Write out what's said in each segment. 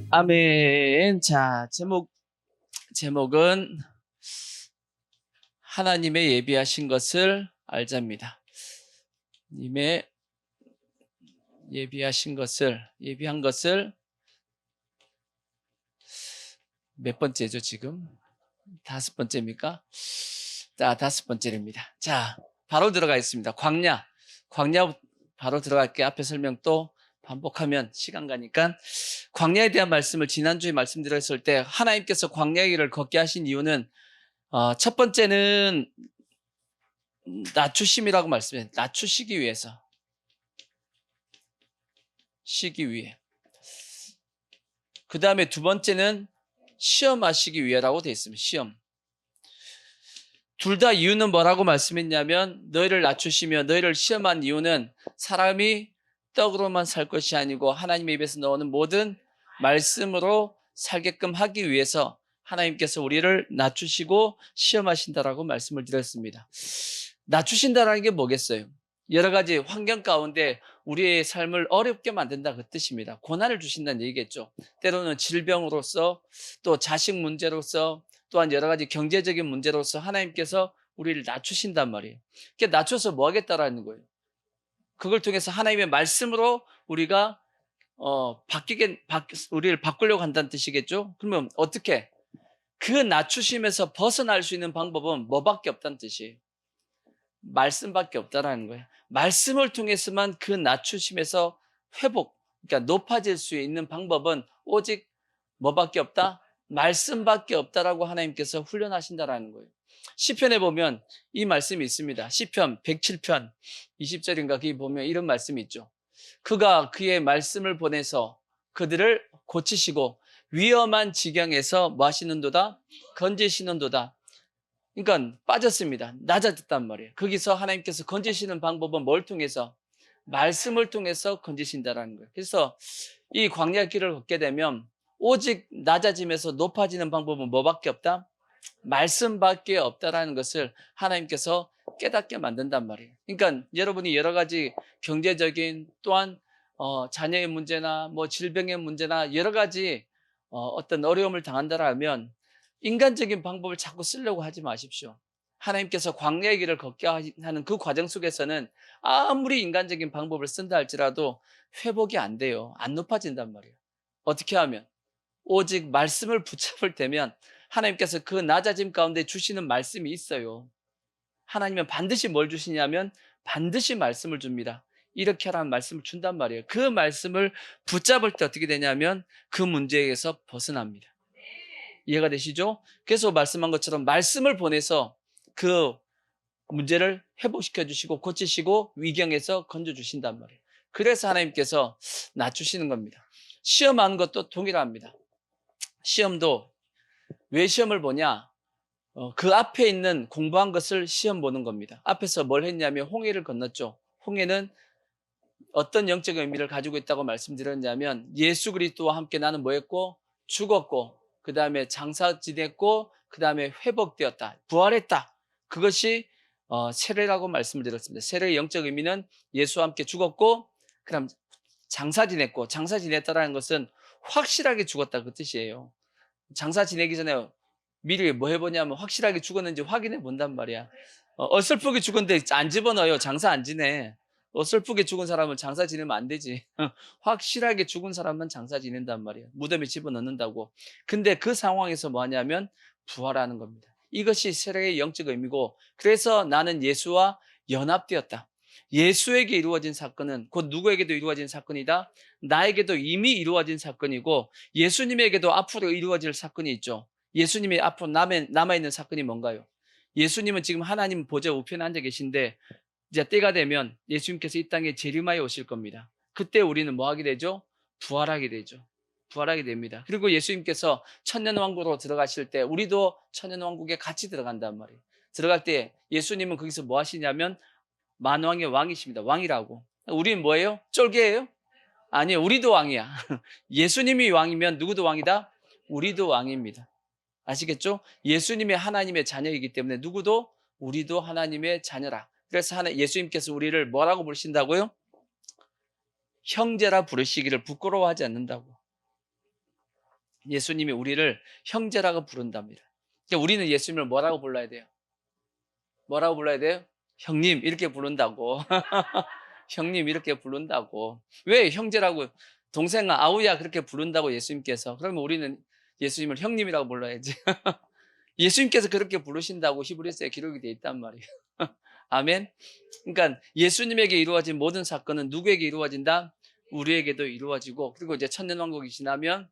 아멘. 자, 제목은 하나님의 예비하신 것을 알자입니다. 님의 예비한 것을 몇 번째죠, 지금? 5번째입니까? 자, 5번째입니다. 자, 바로 들어가겠습니다. 광야 바로 들어갈게요. 앞에 설명 또 반복하면 시간 가니까. 광야에 대한 말씀을 지난주에 말씀드렸을 때 하나님께서 광야의 길을 걷게 하신 이유는 첫 번째는 낮추심이라고 말씀해요. 낮추시기 위해서. 시기 위해. 그 다음에 두 번째는 시험하시기 위해라고 되어 있습니다. 시험. 둘 다 이유는 뭐라고 말씀했냐면 너희를 낮추시며 너희를 시험한 이유는 사람이 떡으로만 살 것이 아니고 하나님의 입에서 나오는 모든 말씀으로 살게끔 하기 위해서 하나님께서 우리를 낮추시고 시험하신다라고 말씀을 드렸습니다. 낮추신다라는 게 뭐겠어요? 여러 가지 환경 가운데 우리의 삶을 어렵게 만든다 그 뜻입니다. 고난을 주신다는 얘기겠죠. 때로는 질병으로서 또 자식 문제로서 또한 여러 가지 경제적인 문제로서 하나님께서 우리를 낮추신단 말이에요. 그게 낮춰서 뭐 하겠다라는 거예요. 그걸 통해서 하나님의 말씀으로 우리가 우리를 바꾸려고 한다는 뜻이겠죠. 그러면 어떻게? 그 낮추심에서 벗어날 수 있는 방법은 뭐밖에 없다는 뜻이에요. 말씀밖에 없다라는 거예요. 말씀을 통해서만 그 낮추심에서 그러니까 높아질 수 있는 방법은 오직 뭐밖에 없다? 말씀밖에 없다라고 하나님께서 훈련하신다라는 거예요. 시편에 보면 이 말씀이 있습니다. 시편 107편 20절인가 거기 보면 이런 말씀이 있죠. 그가 그의 말씀을 보내서 그들을 고치시고 위험한 지경에서 뭐 하시는도다? 건지시는도다. 그러니까 빠졌습니다. 낮아졌단 말이에요. 거기서 하나님께서 건지시는 방법은 뭘 통해서? 말씀을 통해서 건지신다라는 거예요. 그래서 이 광야 길을 걷게 되면 오직 낮아지면서 높아지는 방법은 뭐밖에 없다? 말씀밖에 없다라는 것을 하나님께서 깨닫게 만든단 말이에요. 그러니까 여러분이 여러 가지 경제적인 또한 자녀의 문제나 뭐 질병의 문제나 여러 가지 어떤 어려움을 당한다라면 인간적인 방법을 자꾸 쓰려고 하지 마십시오. 하나님께서 광야의 길을 걷게 하는 그 과정 속에서는 아무리 인간적인 방법을 쓴다 할지라도 회복이 안 돼요. 안 높아진단 말이에요. 어떻게 하면? 오직 말씀을 붙잡을 때면 하나님께서 그 낮아짐 가운데 주시는 말씀이 있어요. 하나님은 반드시 뭘 주시냐면 반드시 말씀을 줍니다. 이렇게 하라는 말씀을 준단 말이에요. 그 말씀을 붙잡을 때 어떻게 되냐면 그 문제에서 벗어납니다. 이해가 되시죠? 그래서 말씀한 것처럼 말씀을 보내서 그 문제를 회복시켜 주시고 고치시고 위경에서 건져 주신단 말이에요. 그래서 하나님께서 낮추시는 겁니다. 시험하는 것도 동일합니다. 시험도 왜 시험을 보냐? 그 앞에 있는 공부한 것을 시험 보는 겁니다. 앞에서 뭘 했냐면 홍해를 건넜죠. 홍해는 어떤 영적 의미를 가지고 있다고 말씀드렸냐면 예수 그리스도와 함께 나는 뭐 했고? 죽었고 그 다음에 장사 지냈고 그 다음에 회복되었다. 부활했다. 그것이 세례라고 말씀을 드렸습니다. 세례의 영적 의미는 예수와 함께 죽었고 그다음 장사 지냈고 장사 지냈다라는 것은 확실하게 죽었다 그 뜻이에요. 장사 지내기 전에 미리 뭐 해보냐면 확실하게 죽었는지 확인해 본단 말이야. 어설프게 죽었는데 안 집어넣어요. 장사 안 지내. 어설프게 죽은 사람은 장사 지내면 안 되지. 확실하게 죽은 사람은 장사 지낸단 말이야. 무덤에 집어넣는다고. 근데 그 상황에서 뭐 하냐면 부활하는 겁니다. 이것이 세례의 영적 의미고 그래서 나는 예수와 연합되었다. 예수에게 이루어진 사건은 곧 누구에게도 이루어진 사건이다. 나에게도 이미 이루어진 사건이고 예수님에게도 앞으로 이루어질 사건이 있죠. 예수님이 앞으로 남아있는 사건이 뭔가요? 예수님은 지금 하나님 보좌 우편에 앉아 계신데 이제 때가 되면 예수님께서 이 땅에 재림하여 오실 겁니다. 그때 우리는 뭐 하게 되죠? 부활하게 되죠. 부활하게 됩니다. 그리고 예수님께서 천년왕국으로 들어가실 때 우리도 천년왕국에 같이 들어간단 말이에요. 들어갈 때 예수님은 거기서 뭐 하시냐면 만왕의 왕이십니다. 왕이라고. 우리는 뭐예요? 쫄개예요? 아니요. 우리도 왕이야. 예수님이 왕이면 누구도 왕이다? 우리도 왕입니다. 아시겠죠? 예수님이 하나님의 자녀이기 때문에 우리도 하나님의 자녀라. 그래서 예수님께서 우리를 뭐라고 부르신다고요? 형제라 부르시기를 부끄러워하지 않는다고. 예수님이 우리를 형제라고 부른답니다. 그러니까 우리는 예수님을 뭐라고 불러야 돼요? 뭐라고 불러야 돼요? 형님 이렇게 부른다고. 형님 이렇게 부른다고. 왜 형제라고 동생아 아우야 그렇게 부른다고 예수님께서. 그러면 우리는 예수님을 형님이라고 불러야지. 예수님께서 그렇게 부르신다고 히브리서에 기록이 되어 있단 말이에요. 아멘. 그러니까 예수님에게 이루어진 모든 사건은 누구에게 이루어진다? 우리에게도 이루어지고, 그리고 이제 천년왕국이 지나면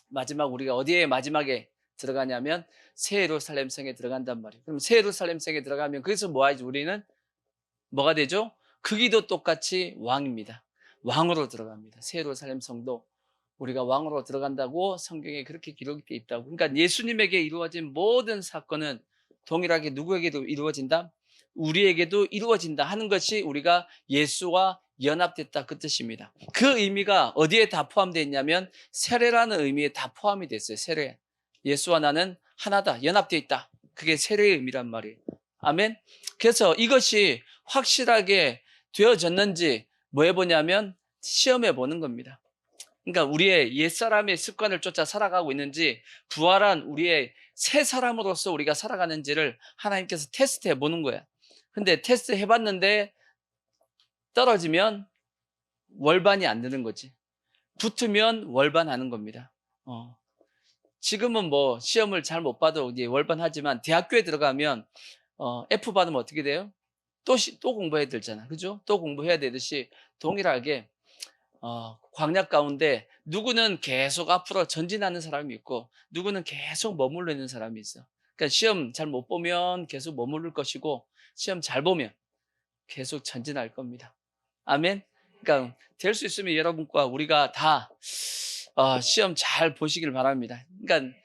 마지막 우리가 어디에 마지막에 들어가냐면 새 예루살렘 성에 들어간단 말이에요. 그럼 새 예루살렘 성에 들어가면 거기서 뭐 하지? 우리는 뭐가 되죠? 거기도 똑같이 왕입니다. 왕으로 들어갑니다. 새 예루살렘 성도 우리가 왕으로 들어간다고 성경에 그렇게 기록이 되어 있다고. 그러니까 예수님에게 이루어진 모든 사건은 동일하게 누구에게도 이루어진다? 우리에게도 이루어진다 하는 것이 우리가 예수와 연합됐다 그 뜻입니다. 그 의미가 어디에 다 포함되어 있냐면 세례라는 의미에 다 포함이 됐어요. 세례. 예수와 나는 하나다. 연합되어 있다. 그게 세례의 의미란 말이에요. 아멘. 그래서 이것이 확실하게 되어졌는지 뭐 해보냐면 시험해 보는 겁니다. 그러니까 우리의 옛사람의 습관을 쫓아 살아가고 있는지 부활한 우리의 새 사람으로서 우리가 살아가는지를 하나님께서 테스트해 보는 거야. 근데 테스트 해봤는데 떨어지면 월반이 안 되는 거지. 붙으면 월반하는 겁니다. 지금은 뭐 시험을 잘 못 봐도 이제 월반하지만 대학교에 들어가면 F 받으면 어떻게 돼요? 또 공부해야 되잖아. 그죠? 또 공부해야 되듯이 동일하게 광야 가운데 누구는 계속 앞으로 전진하는 사람이 있고 누구는 계속 머물러 있는 사람이 있어. 그러니까 시험 잘 못 보면 계속 머무를 것이고 시험 잘 보면 계속 전진할 겁니다. 아멘. 그러니까 될 수 있으면 여러분과 우리가 다 시험 잘 보시길 바랍니다. 그러니까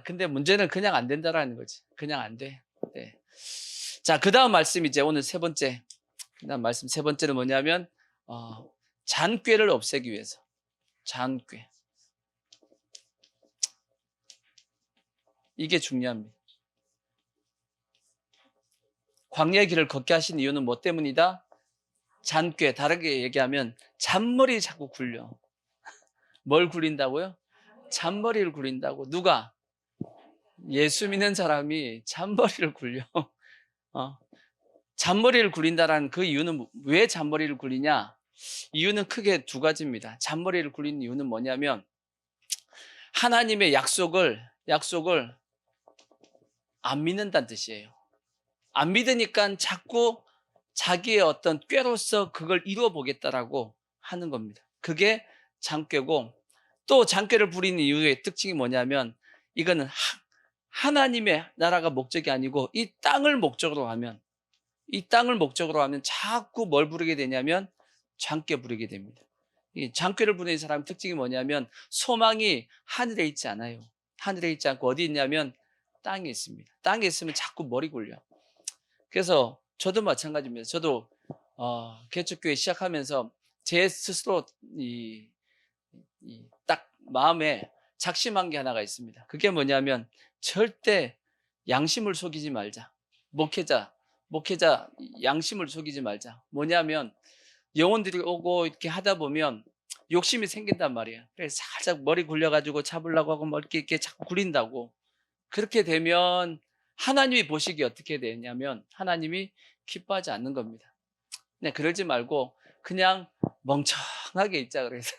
근데 문제는 그냥 안 된다라는 거지. 그냥 안 돼. 네. 자, 그다음 말씀 이제 오늘 세 번째. 그다음 말씀 세 번째는 뭐냐면 잔꾀를 없애기 위해서. 잔꾀. 이게 중요합니다. 광야의 길을 걷게 하신 이유는 뭐 때문이다? 잔꾀. 다르게 얘기하면 잔머리 자꾸 굴려. 뭘 굴린다고요? 잔머리를 굴린다고. 누가? 예수 믿는 사람이 잔머리를 굴려. 잔머리를 굴린다라는 그 이유는 왜 잔머리를 굴리냐? 이유는 크게 두 가지입니다. 잔머리를 굴리는 이유는 뭐냐면 하나님의 약속을 안 믿는다는 뜻이에요. 안 믿으니까 자꾸 자기의 어떤 꾀로서 그걸 이루어 보겠다라고 하는 겁니다. 그게 잔꾀고, 또 잔꾀를 부리는 이유의 특징이 뭐냐면 이거는 하나님의 나라가 목적이 아니고 이 땅을 목적으로 하면 자꾸 뭘 부르게 되냐면 잔꾀 부르게 됩니다. 이 잔꾀를 부르는 사람의 특징이 뭐냐면 소망이 하늘에 있지 않아요. 하늘에 있지 않고 어디 있냐면 땅에 있습니다. 땅에 있으면 자꾸 머리 굴려. 그래서 저도 마찬가지입니다. 저도 개척교회 시작하면서 제 스스로 딱 마음에 작심한 게 하나가 있습니다. 그게 뭐냐면 절대 양심을 속이지 말자. 목회자 양심을 속이지 말자. 뭐냐면 영혼들이 오고 이렇게 하다 보면 욕심이 생긴단 말이에요. 그래서 살짝 머리 굴려가지고 잡으려고 하고 뭐 이렇게 자꾸 구린다고. 그렇게 되면 하나님이 보시기에 어떻게 되냐면 하나님이 기뻐하지 않는 겁니다. 네, 그러지 말고 그냥 멍청하게 있자 그래서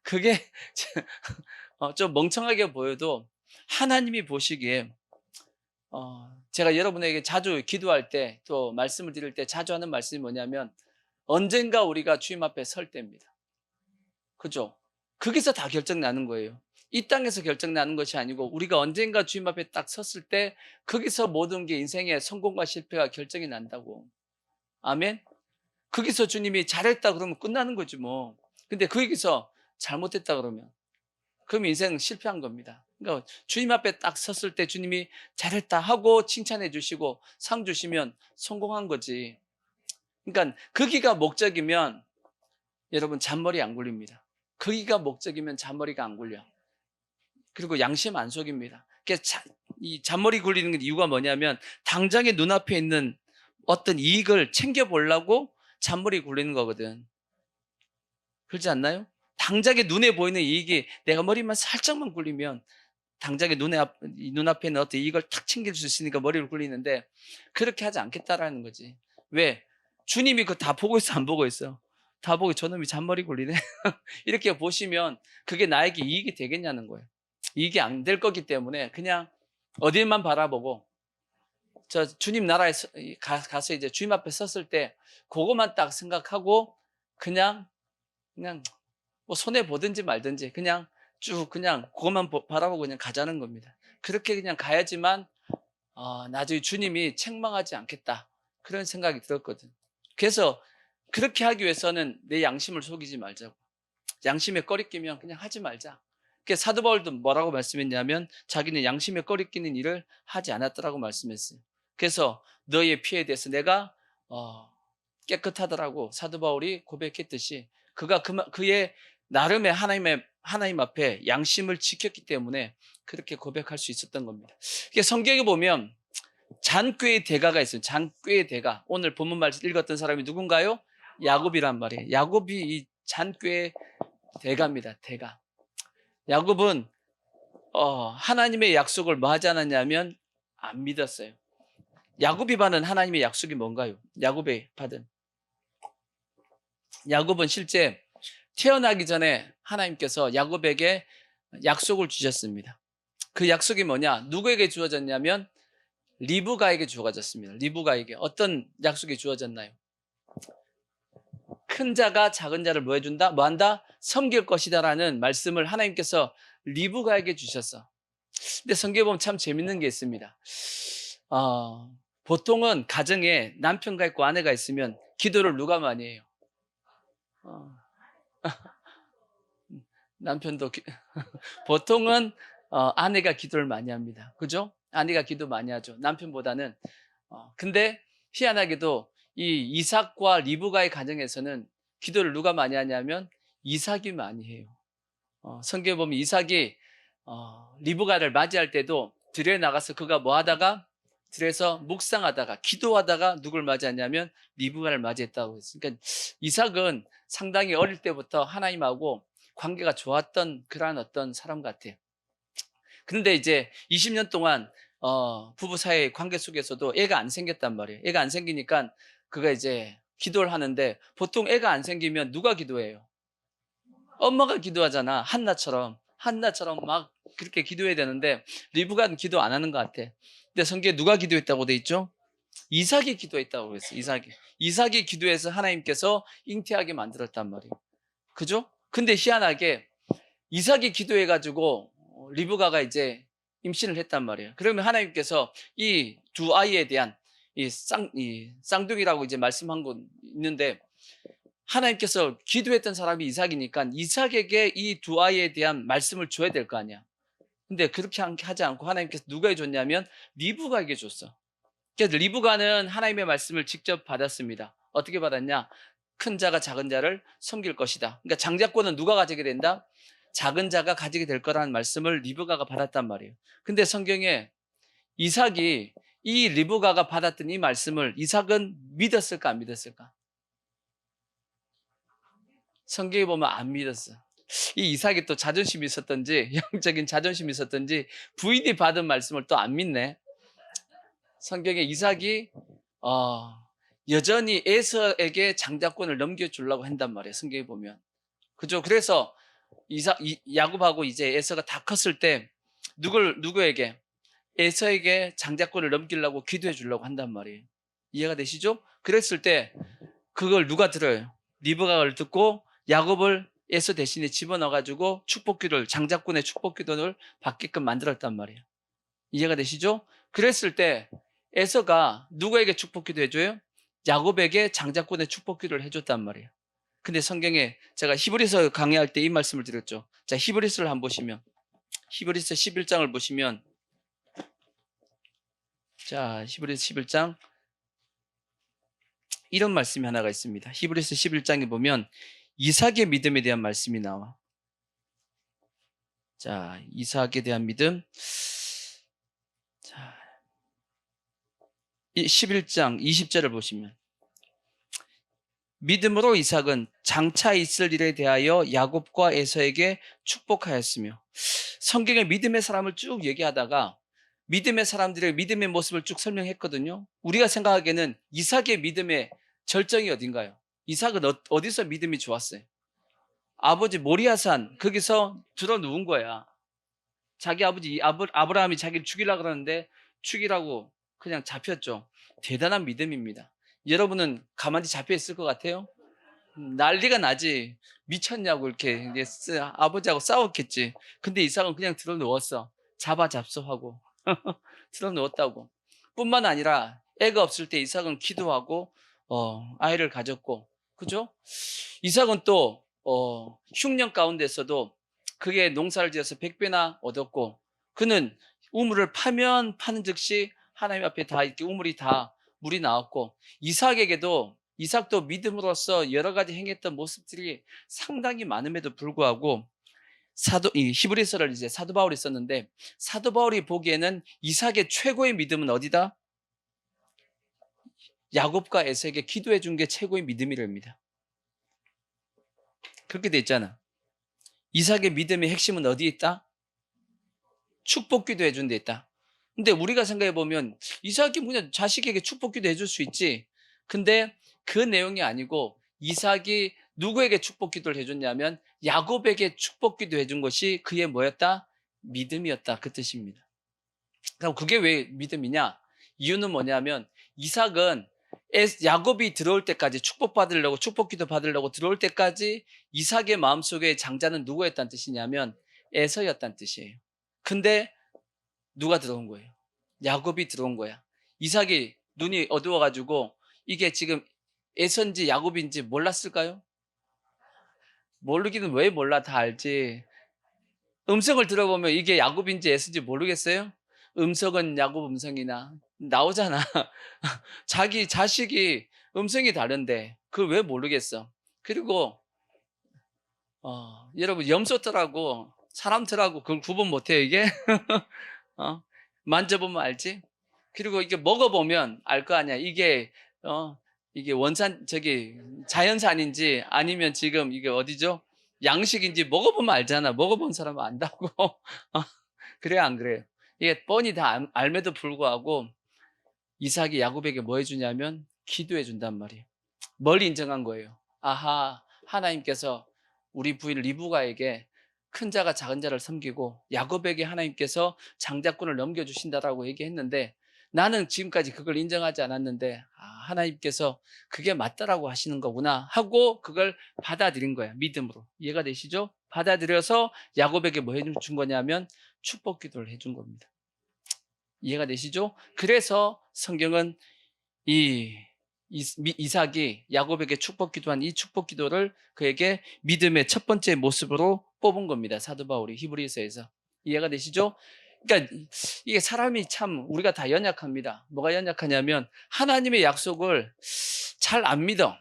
그게 좀 멍청하게 보여도 하나님이 보시기에 제가 여러분에게 자주 기도할 때 또 말씀을 드릴 때 자주 하는 말씀이 뭐냐면 언젠가 우리가 주님 앞에 설 때입니다. 그죠? 거기서 다 결정나는 거예요. 이 땅에서 결정나는 것이 아니고 우리가 언젠가 주님 앞에 딱 섰을 때 거기서 모든 게 인생의 성공과 실패가 결정이 난다고. 아멘? 거기서 주님이 잘했다 그러면 끝나는 거지 뭐. 근데 거기서 잘못했다 그러면 인생 실패한 겁니다. 그러니까 주님 앞에 딱 섰을 때 주님이 잘했다 하고 칭찬해 주시고 상 주시면 성공한 거지. 그러니까 거기가 목적이면 여러분 잔머리 안 굴립니다. 거기가 목적이면 잔머리가 안 굴려. 그리고 양심 안 속입니다. 이 잔머리 굴리는 이유가 뭐냐면 당장에 눈앞에 있는 어떤 이익을 챙겨보려고 잔머리 굴리는 거거든. 그렇지 않나요? 당장에 눈에 보이는 이익이 내가 머리만 살짝만 굴리면 당장에 눈앞에 있는 어떤 이익을 탁 챙길 수 있으니까 머리를 굴리는데 그렇게 하지 않겠다라는 거지. 왜? 주님이 그거 다 보고 있어, 안 보고 있어? 다 보고 저놈이 잔머리 굴리네. 이렇게 보시면 그게 나에게 이익이 되겠냐는 거예요. 이익이 안 될 거기 때문에 그냥 어딜만 바라보고 저 주님 나라에 가서 이제 주님 앞에 섰을 때 그것만 딱 생각하고 그냥 뭐 손해 보든지 말든지 그냥 쭉 그냥 그것만 바라보고 그냥 가자는 겁니다. 그렇게 그냥 가야지만 나중에 주님이 책망하지 않겠다 그런 생각이 들었거든. 그래서 그렇게 하기 위해서는 내 양심을 속이지 말자고. 양심에 꺼리끼면 그냥 하지 말자. 사도 바울도 뭐라고 말씀했냐면 자기는 양심에 꺼리끼는 일을 하지 않았더라고 말씀했어요. 그래서 너의 피에 대해서 내가 깨끗하더라고 사도 바울이 고백했듯이 그가 그의 나름의 하나님 앞에 양심을 지켰기 때문에 그렇게 고백할 수 있었던 겁니다. 성경에 보면 잔꾀의 대가가 있어요. 잔꾀의 대가. 오늘 본문 말씀 읽었던 사람이 누군가요? 야곱이란 말이에요. 야곱이 이 잔꾀의 대가입니다. 대가. 야곱은 하나님의 약속을 뭐 하지 않았냐면 안 믿었어요. 야곱이 받은 하나님의 약속이 뭔가요? 야곱은 실제 태어나기 전에 하나님께서 야곱에게 약속을 주셨습니다. 그 약속이 뭐냐? 누구에게 주어졌냐면 리브가에게 주어졌습니다. 리브가에게 어떤 약속이 주어졌나요? 큰 자가 작은 자를 뭐 해준다? 뭐 한다? 섬길 것이다라는 말씀을 하나님께서 리브가에게 주셨어. 근데 성경에 보면 참 재밌는 게 있습니다. 보통은 가정에 남편과 있고 아내가 있으면 기도를 누가 많이 해요? 남편도 보통은 아내가 기도를 많이 합니다. 그죠? 아내가 기도 많이 하죠. 남편보다는. 근데 희한하게도 이 이삭과 리브가의 가정에서는 기도를 누가 많이 하냐면 이삭이 많이 해요. 성경에 보면 이삭이 리브가를 맞이할 때도 들에 나가서 그가 뭐 하다가 들에서 묵상하다가 기도하다가 누굴 맞이하냐면 리브가를 맞이했다고 했어요. 그러니까 이삭은 상당히 어릴 때부터 하나님하고 관계가 좋았던 그러한 어떤 사람 같아요. 그런데 이제 20년 동안 부부 사이의 관계 속에서도 애가 안 생겼단 말이에요. 애가 안 생기니까 그가 이제 기도를 하는데 보통 애가 안 생기면 누가 기도해요? 엄마가 기도하잖아. 한나처럼 막 그렇게 기도해야 되는데 리브가는 기도 안 하는 것 같아. 근데 성경에 누가 기도했다고 돼 있죠? 이삭이 기도했다고 그랬어요. 이삭이 기도해서 하나님께서 잉태하게 만들었단 말이에요. 그죠? 근데 희한하게 이삭이 기도해가지고 리브가가 이제 임신을 했단 말이에요. 그러면 하나님께서 이 두 아이에 대한 이 쌍둥이라고 이제 말씀한 거 있는데 하나님께서 기도했던 사람이 이삭이니까 이삭에게 이 두 아이에 대한 말씀을 줘야 될 거 아니야. 근데 그렇게 하지 않고 하나님께서 누가 줬냐면 리브가에게 줬어. 그래서 리브가는 하나님의 말씀을 직접 받았습니다. 어떻게 받았냐? 큰 자가 작은 자를 섬길 것이다. 그러니까 장자권은 누가 가지게 된다? 작은 자가 가지게 될 거라는 말씀을 리브가가 받았단 말이에요. 근데 성경에 이삭이 이 리브가가 받았던 이 말씀을 이삭은 믿었을까 안 믿었을까? 성경에 보면 안 믿었어. 이 이삭이 또 자존심이 있었던지 영적인 자존심이 있었던지 부인이 받은 말씀을 또 안 믿네. 성경에 이삭이 여전히 에서에게 장자권을 넘겨주려고 한단 말이에요. 성경에 보면. 그죠? 그래서 야곱하고 이제 에서가 다 컸을 때 누구에게? 에서에게 장자권을 넘기려고 기도해 주려고 한단 말이에요. 이해가 되시죠? 그랬을 때 그걸 누가 들어요? 리브가를 듣고 야곱을 에서 대신에 집어넣어가지고 장자권의 축복기도를 받게끔 만들었단 말이에요. 이해가 되시죠? 그랬을 때 에서가 누구에게 축복기도 해줘요? 야곱에게 장자권의 축복기도를 해줬단 말이에요. 근데 성경에 제가 히브리서 강의할 때 이 말씀을 드렸죠. 자, 히브리서를 한번 보시면 히브리서 11장을 보시면 자, 히브리서 11장 이런 말씀이 하나가 있습니다. 히브리서 11장에 보면 이삭의 믿음에 대한 말씀이 나와. 자, 이삭에 대한 믿음. 자, 11장 20절을 보시면 믿음으로 이삭은 장차 있을 일에 대하여 야곱과 에서에게 축복하였으며, 성경에 믿음의 사람을 쭉 얘기하다가 믿음의 사람들의 믿음의 모습을 쭉 설명했거든요. 우리가 생각하기에는 이삭의 믿음의 절정이 어딘가요? 이삭은 어디서 믿음이 좋았어요? 아버지 모리아산 거기서 들어 누운 거야. 자기 아버지 아브라함이 자기를 죽이려고 그러는데 죽이라고 그냥 잡혔죠. 대단한 믿음입니다. 여러분은 가만히 잡혀 있을 것 같아요? 난리가 나지. 미쳤냐고 이렇게 이제 아버지하고 싸웠겠지. 근데 이삭은 그냥 들어 누웠어. 잡소하고 들어 누웠다고. 뿐만 아니라 애가 없을 때 이삭은 기도하고 아이를 가졌고, 그죠? 이삭은 또 흉년 가운데서도 그게 농사를 지어서 100배나 얻었고, 그는 우물을 파면 파는 즉시 하나님 앞에 다 이렇게 우물이 다 물이 나왔고, 이삭도 믿음으로써 여러 가지 행했던 모습들이 상당히 많음에도 불구하고 이 히브리서를 이제 사도 바울이 썼는데, 사도 바울이 보기에는 이삭의 최고의 믿음은 어디다? 야곱과 에서에게 기도해 준 게 최고의 믿음이랍니다. 그렇게 돼 있잖아. 이삭의 믿음의 핵심은 어디에 있다? 축복 기도해 준 데 있다. 근데 우리가 생각해 보면 이삭이 그냥 자식에게 축복 기도해 줄 수 있지. 근데 그 내용이 아니고 이삭이 누구에게 축복 기도를 해줬냐면 야곱에게 축복 기도해 준 것이 그의 뭐였다? 믿음이었다. 그 뜻입니다. 그럼 그게 왜 믿음이냐? 이유는 뭐냐면 이삭은 야곱이 들어올 때까지 축복받으려고 축복 기도 받으려고 들어올 때까지 이삭의 마음속에 장자는 누구였다는 뜻이냐면 에서였다는 뜻이에요. 근데 누가 들어온 거예요? 야곱이 들어온 거야. 이삭이 눈이 어두워가지고 이게 지금 에서인지 야곱인지 몰랐을까요? 모르기는 왜 몰라? 다 알지. 음성을 들어보면 이게 야곱인지 에서인지 모르겠어요? 음성은 야곱 음성이나 나오잖아. 자기 자식이 음성이 다른데 그걸 왜 모르겠어? 그리고 여러분 염소털하고 사람털하고 그걸 구분 못해요 이게? 어? 만져보면 알지? 그리고 이게 먹어보면 알 거 아니야. 이게 자연산인지 아니면 지금 이게 어디죠? 양식인지 먹어보면 알잖아. 먹어본 사람은 안다고. 그래요, 안 그래요? 이게 뻔히 다 알매도 불구하고 이삭이 야곱에게 뭐 해주냐면 기도해 준단 말이에요. 뭘 인정한 거예요? 아하, 하나님께서 우리 부인 리브가에게 큰 자가 작은 자를 섬기고 야곱에게 하나님께서 장자권을 넘겨주신다라고 얘기했는데 나는 지금까지 그걸 인정하지 않았는데 하나님께서 그게 맞다라고 하시는 거구나 하고 그걸 받아들인 거야. 믿음으로. 이해가 되시죠? 받아들여서 야곱에게 뭐 해준 거냐면 축복 기도를 해준 겁니다. 이해가 되시죠? 그래서 성경은 이삭이 야곱에게 축복 기도한 이 축복 기도를 그에게 믿음의 첫 번째 모습으로 뽑은 겁니다. 사도 바울이 히브리서에서. 이해가 되시죠? 그러니까 이게 사람이 참 우리가 다 연약합니다. 뭐가 연약하냐면 하나님의 약속을 잘 안 믿어.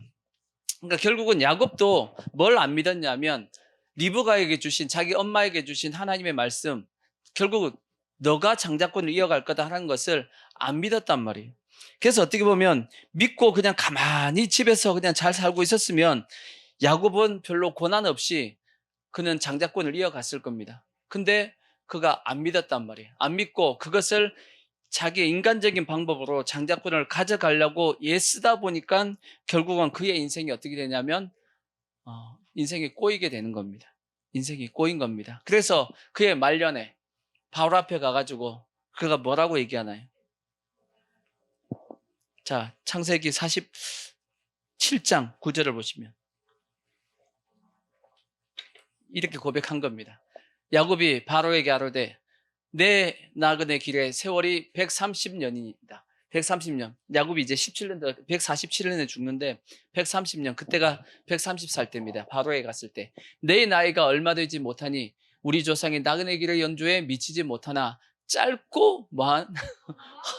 그러니까 결국은 야곱도 뭘 안 믿었냐면 리브가에게 주신 자기 엄마에게 주신 하나님의 말씀, 결국은 너가 장자권을 이어갈 거다 하는 것을 안 믿었단 말이에요. 그래서 어떻게 보면 믿고 그냥 가만히 집에서 그냥 잘 살고 있었으면 야곱은 별로 고난 없이 그는 장자권을 이어갔을 겁니다. 근데 그가 안 믿었단 말이에요. 안 믿고 그것을 자기의 인간적인 방법으로 장자권을 가져가려고 애쓰다 보니까 결국은 그의 인생이 어떻게 되냐면 인생이 꼬이게 되는 겁니다. 인생이 꼬인 겁니다. 그래서 그의 말년에 바울 앞에 가가지고 그가 뭐라고 얘기하나요? 자, 창세기 47장 9절을 보시면 이렇게 고백한 겁니다. 야곱이 바로에게 아뢰되 내 나그네 길의 세월이 130년이다. 130년. 야곱이 이제 17년, 147년에 죽는데 130년. 그때가 130살 때입니다. 바로에 갔을 때. 내 나이가 얼마 되지 못하니 우리 조상의 나그네 길의 연주에 미치지 못하나 짧고 뭐한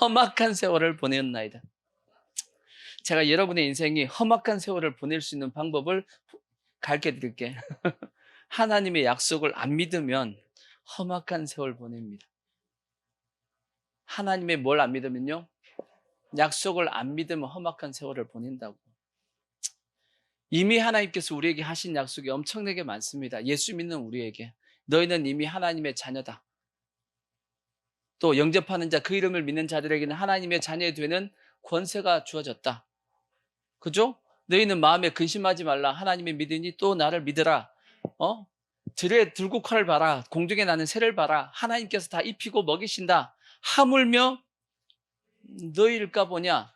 험악한 세월을 보냈나이다. 제가 여러분의 인생이 험악한 세월을 보낼 수 있는 방법을 가르쳐 드릴게. 하나님의 약속을 안 믿으면 험악한 세월 보냅니다. 하나님의 뭘 안 믿으면요? 약속을 안 믿으면 험악한 세월을 보낸다고. 이미 하나님께서 우리에게 하신 약속이 엄청나게 많습니다. 예수 믿는 우리에게. 너희는 이미 하나님의 자녀다. 또 영접하는 자, 그 이름을 믿는 자들에게는 하나님의 자녀 되는 권세가 주어졌다. 그죠? 너희는 마음에 근심하지 말라. 하나님의 믿으니 또 나를 믿으라. 들에 들국화를 봐라. 공중에 나는 새를 봐라. 하나님께서 다 입히고 먹이신다. 하물며 너희일까 보냐.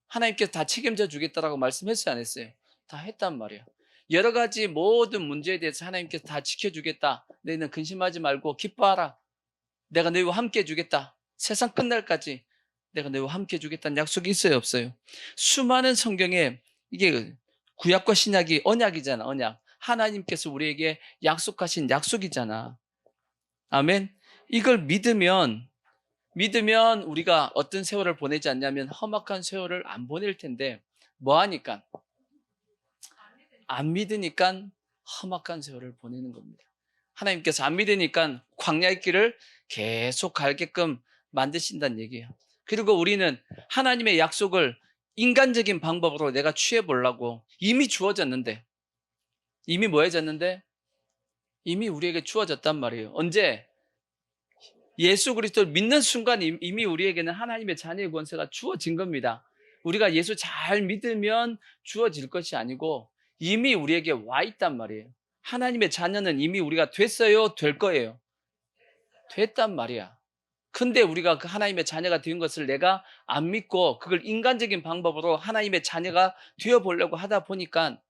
하나님께서 다 책임져 주겠다라고 말씀했어요, 안 했어요? 다 했단 말이에요. 여러 가지 모든 문제에 대해서 하나님께서 다 지켜주겠다. 너희는 근심하지 말고 기뻐하라. 내가 너희와 함께 해주겠다. 세상 끝날까지 내가 너희와 함께 해주겠다는 약속이 있어요, 없어요? 수많은 성경에 이게 구약과 신약이 언약이잖아, 언약. 하나님께서 우리에게 약속하신 약속이잖아. 아멘. 이걸 믿으면 우리가 어떤 세월을 보내지 않냐면 험악한 세월을 안 보낼 텐데 뭐 하니까? 안 믿으니까 험악한 세월을 보내는 겁니다. 하나님께서 안 믿으니까 광야의 길을 계속 갈게끔 만드신다는 얘기예요. 그리고 우리는 하나님의 약속을 인간적인 방법으로 내가 취해 보려고 이미 주어졌는데, 이미 뭐 해졌는데? 이미 우리에게 주어졌단 말이에요. 언제? 예수 그리스도를 믿는 순간 이미 우리에게는 하나님의 자녀의 권세가 주어진 겁니다. 우리가 예수 잘 믿으면 주어질 것이 아니고 이미 우리에게 와 있단 말이에요. 하나님의 자녀는 이미 우리가 됐어요? 될 거예요? 됐단 말이야. 근데 우리가 그 하나님의 자녀가 된 것을 내가 안 믿고 그걸 인간적인 방법으로 하나님의 자녀가 되어보려고 하다 보니까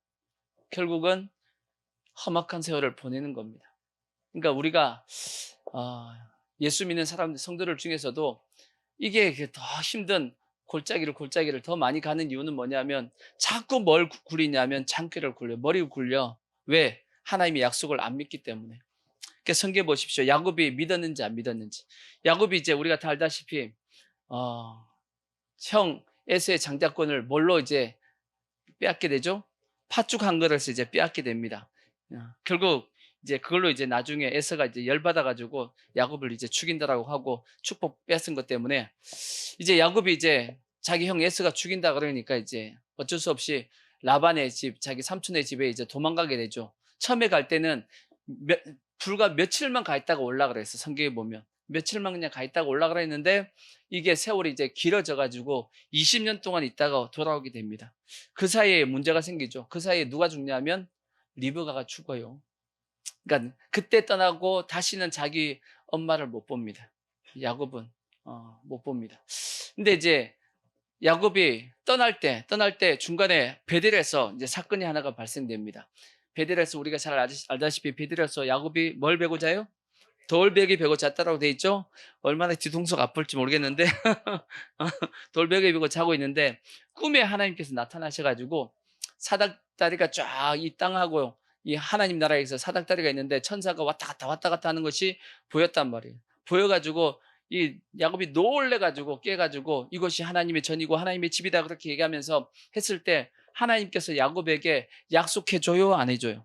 결국은 험악한 세월을 보내는 겁니다. 그러니까 우리가 예수 믿는 사람들, 성도들 중에서도 이게 더 힘든 골짜기를 더 많이 가는 이유는 뭐냐면 자꾸 뭘 굴리냐면 장꾀를 굴려, 머리를 굴려. 왜? 하나님의 약속을 안 믿기 때문에. 그러니까 성경에 보십시오. 야곱이 믿었는지 안 믿었는지. 야곱이 이제 우리가 다 알다시피 형 에서의 장자권을 뭘로 이제 빼앗게 되죠? 팥죽 한 그릇을 이제 빼앗게 됩니다. 결국 이제 그걸로 이제 나중에 에서가 이제 열받아가지고 야곱을 이제 죽인다라고 하고 축복 뺏은 것 때문에 이제 야곱이 이제 자기 형 에서가 죽인다 그러니까 이제 어쩔 수 없이 라반의 집, 자기 삼촌의 집에 이제 도망가게 되죠. 처음에 갈 때는 불과 며칠만 가 있다가 올라 그랬어. 성경에 보면 며칠만 그냥 가 있다가 올라 그랬는데 이게 세월이 이제 길어져 가지고 20년 동안 있다가 돌아오게 됩니다. 그 사이에 문제가 생기죠. 그 사이에 누가 죽냐면 리브가가 죽어요. 그러니까 그때 떠나고 다시는 자기 엄마를 못 봅니다. 야곱은 못 봅니다. 근데 이제 야곱이 떠날 때 중간에 베델에서 이제 사건이 하나가 발생됩니다. 베델에서 우리가 잘 알다시피 베델에서 야곱이 뭘 베고 자요? 돌베개 베고 잤다라고 돼 있죠? 얼마나 뒤통수가 아플지 모르겠는데 돌베개 베고 자고 있는데 꿈에 하나님께서 나타나셔가지고 사닥다리가 쫙 이 땅하고 이 하나님 나라에서 사닥다리가 있는데 천사가 왔다 갔다 하는 것이 보였단 말이에요. 보여가지고 이 야곱이 놀래가지고 깨가지고 이것이 하나님의 전이고 하나님의 집이다 그렇게 얘기하면서 했을 때 하나님께서 야곱에게 약속해줘요, 안 해줘요?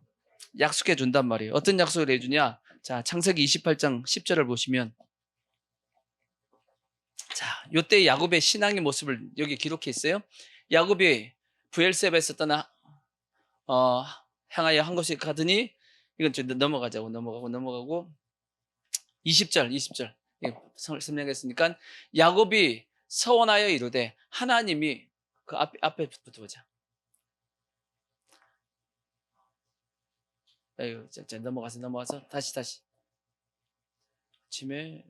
약속해준단 말이에요. 어떤 약속을 해주냐? 자, 창세기 28장 10절을 보시면 자, 요때 야곱의 신앙의 모습을 여기 기록해 있어요. 야곱이 부엘세바에서 떠나 향하여 한 곳에 가더니 이건 좀 넘어가고 20절 설명했으니까 야곱이 서원하여 이르되 하나님이 그 앞에부터 보자. 아유, 자, 넘어가서 다시 아침에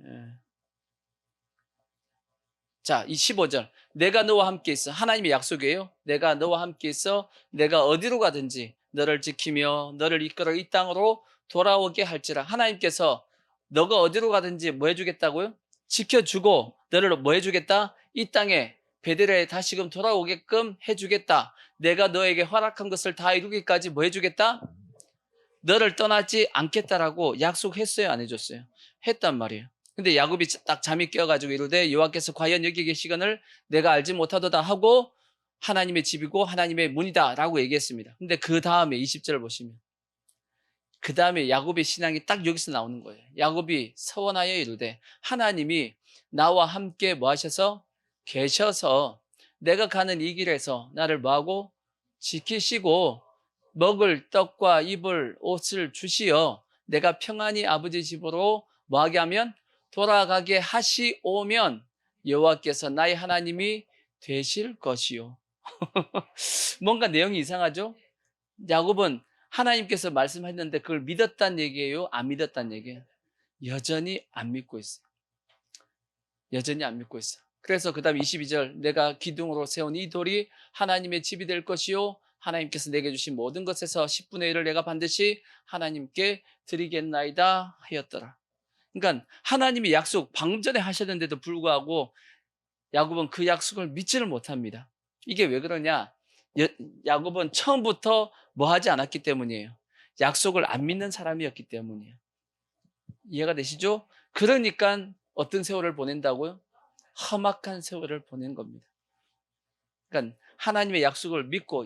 자, 이 15절 내가 너와 함께 있어. 하나님의 약속이에요. 내가 너와 함께 있어. 내가 어디로 가든지 너를 지키며 너를 이끌어 이 땅으로 돌아오게 할지라. 하나님께서 너가 어디로 가든지 뭐 해주겠다고요? 지켜주고 너를 뭐 해주겠다? 이 땅에 베델에 다시금 돌아오게끔 해주겠다. 내가 너에게 허락한 것을 다 이루기까지 뭐 해주겠다? 너를 떠나지 않겠다라고 약속했어요, 안 해줬어요? 했단 말이에요. 근데 야곱이 딱 잠이 깨어가지고 이르되 여호와께서 과연 여기 계시거늘 내가 알지 못하도다 하고 하나님의 집이고 하나님의 문이다 라고 얘기했습니다. 근데 그 다음에 20절을 보시면 그 다음에 야곱의 신앙이 딱 여기서 나오는 거예요. 야곱이 서원하여 이르되 하나님이 나와 함께 뭐 하셔서 계셔서 내가 가는 이 길에서 나를 뭐하고 지키시고 먹을 떡과 입을 옷을 주시어 내가 평안히 아버지 집으로 뭐하게 하면 돌아가게 하시오면 여호와께서 나의 하나님이 되실 것이요. 뭔가 내용이 이상하죠? 야곱은 하나님께서 말씀했는데 그걸 믿었다는 얘기예요? 안 믿었다는 얘기예요? 여전히 안 믿고 있어요. 여전히 안 믿고 있어. 그래서 그 다음 22절, 내가 기둥으로 세운 이 돌이 하나님의 집이 될 것이요 하나님께서 내게 주신 모든 것에서 10분의 1을 내가 반드시 하나님께 드리겠나이다 하였더라. 그러니까 하나님이 약속 방금 전에 하셨는데도 불구하고 야곱은 그 약속을 믿지를 못합니다. 이게 왜 그러냐? 야곱은 처음부터 뭐 하지 않았기 때문이에요. 약속을 안 믿는 사람이었기 때문이에요. 이해가 되시죠? 그러니까 어떤 세월을 보낸다고요? 험악한 세월을 보낸 겁니다. 그러니까 하나님의 약속을 믿고,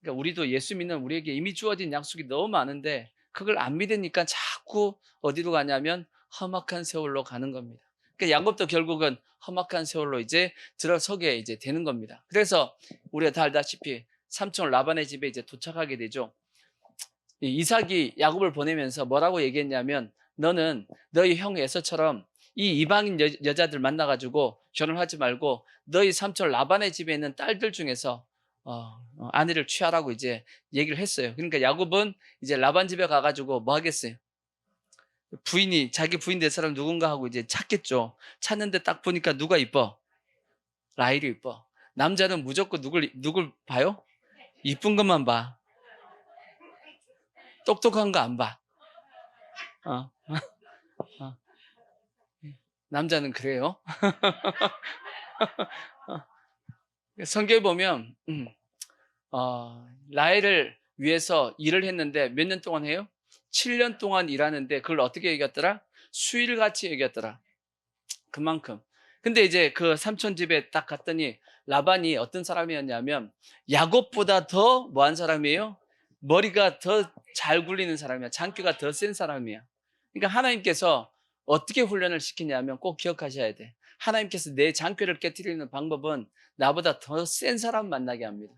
그러니까 우리도 예수 믿는 우리에게 이미 주어진 약속이 너무 많은데 그걸 안 믿으니까 자꾸 어디로 가냐면 험악한 세월로 가는 겁니다. 그러니까 야곱도 결국은 험악한 세월로 이제 들어서게 이제 되는 겁니다. 그래서 우리가 다 알다시피 삼촌 라반의 집에 이제 도착하게 되죠. 이삭이 야곱을 보내면서 뭐라고 얘기했냐면, 너는 너희 형 에서처럼 이 이방인 여자들 만나가지고 결혼하지 말고 너희 삼촌 라반의 집에 있는 딸들 중에서 아내를 취하라고 이제 얘기를 했어요. 그러니까 야곱은 이제 라반 집에 가가지고 뭐 하겠어요? 부인이 자기 부인 될 사람 누군가 하고 이제 찾겠죠. 찾는데 딱 보니까 누가 이뻐? 라헬이 이뻐. 남자는 무조건 누굴 봐요? 이쁜 것만 봐. 똑똑한 거 안 봐. 어. 어. 남자는 그래요. 성경에 보면 라헬을 위해서 일을 했는데 몇 년 동안 해요? 7년 동안 일하는데 그걸 어떻게 얘기했더라? 수일같이 얘기했더라. 그만큼. 근데 이제 그 삼촌 집에 딱 갔더니 라반이 어떤 사람이었냐면 야곱보다 더 뭐한 사람이에요? 머리가 더 잘 굴리는 사람이야. 장기가 더 센 사람이야. 그러니까 하나님께서 어떻게 훈련을 시키냐면 꼭 기억하셔야 돼. 하나님께서 내 장기를 깨트리는 방법은 나보다 더 센 사람 만나게 합니다.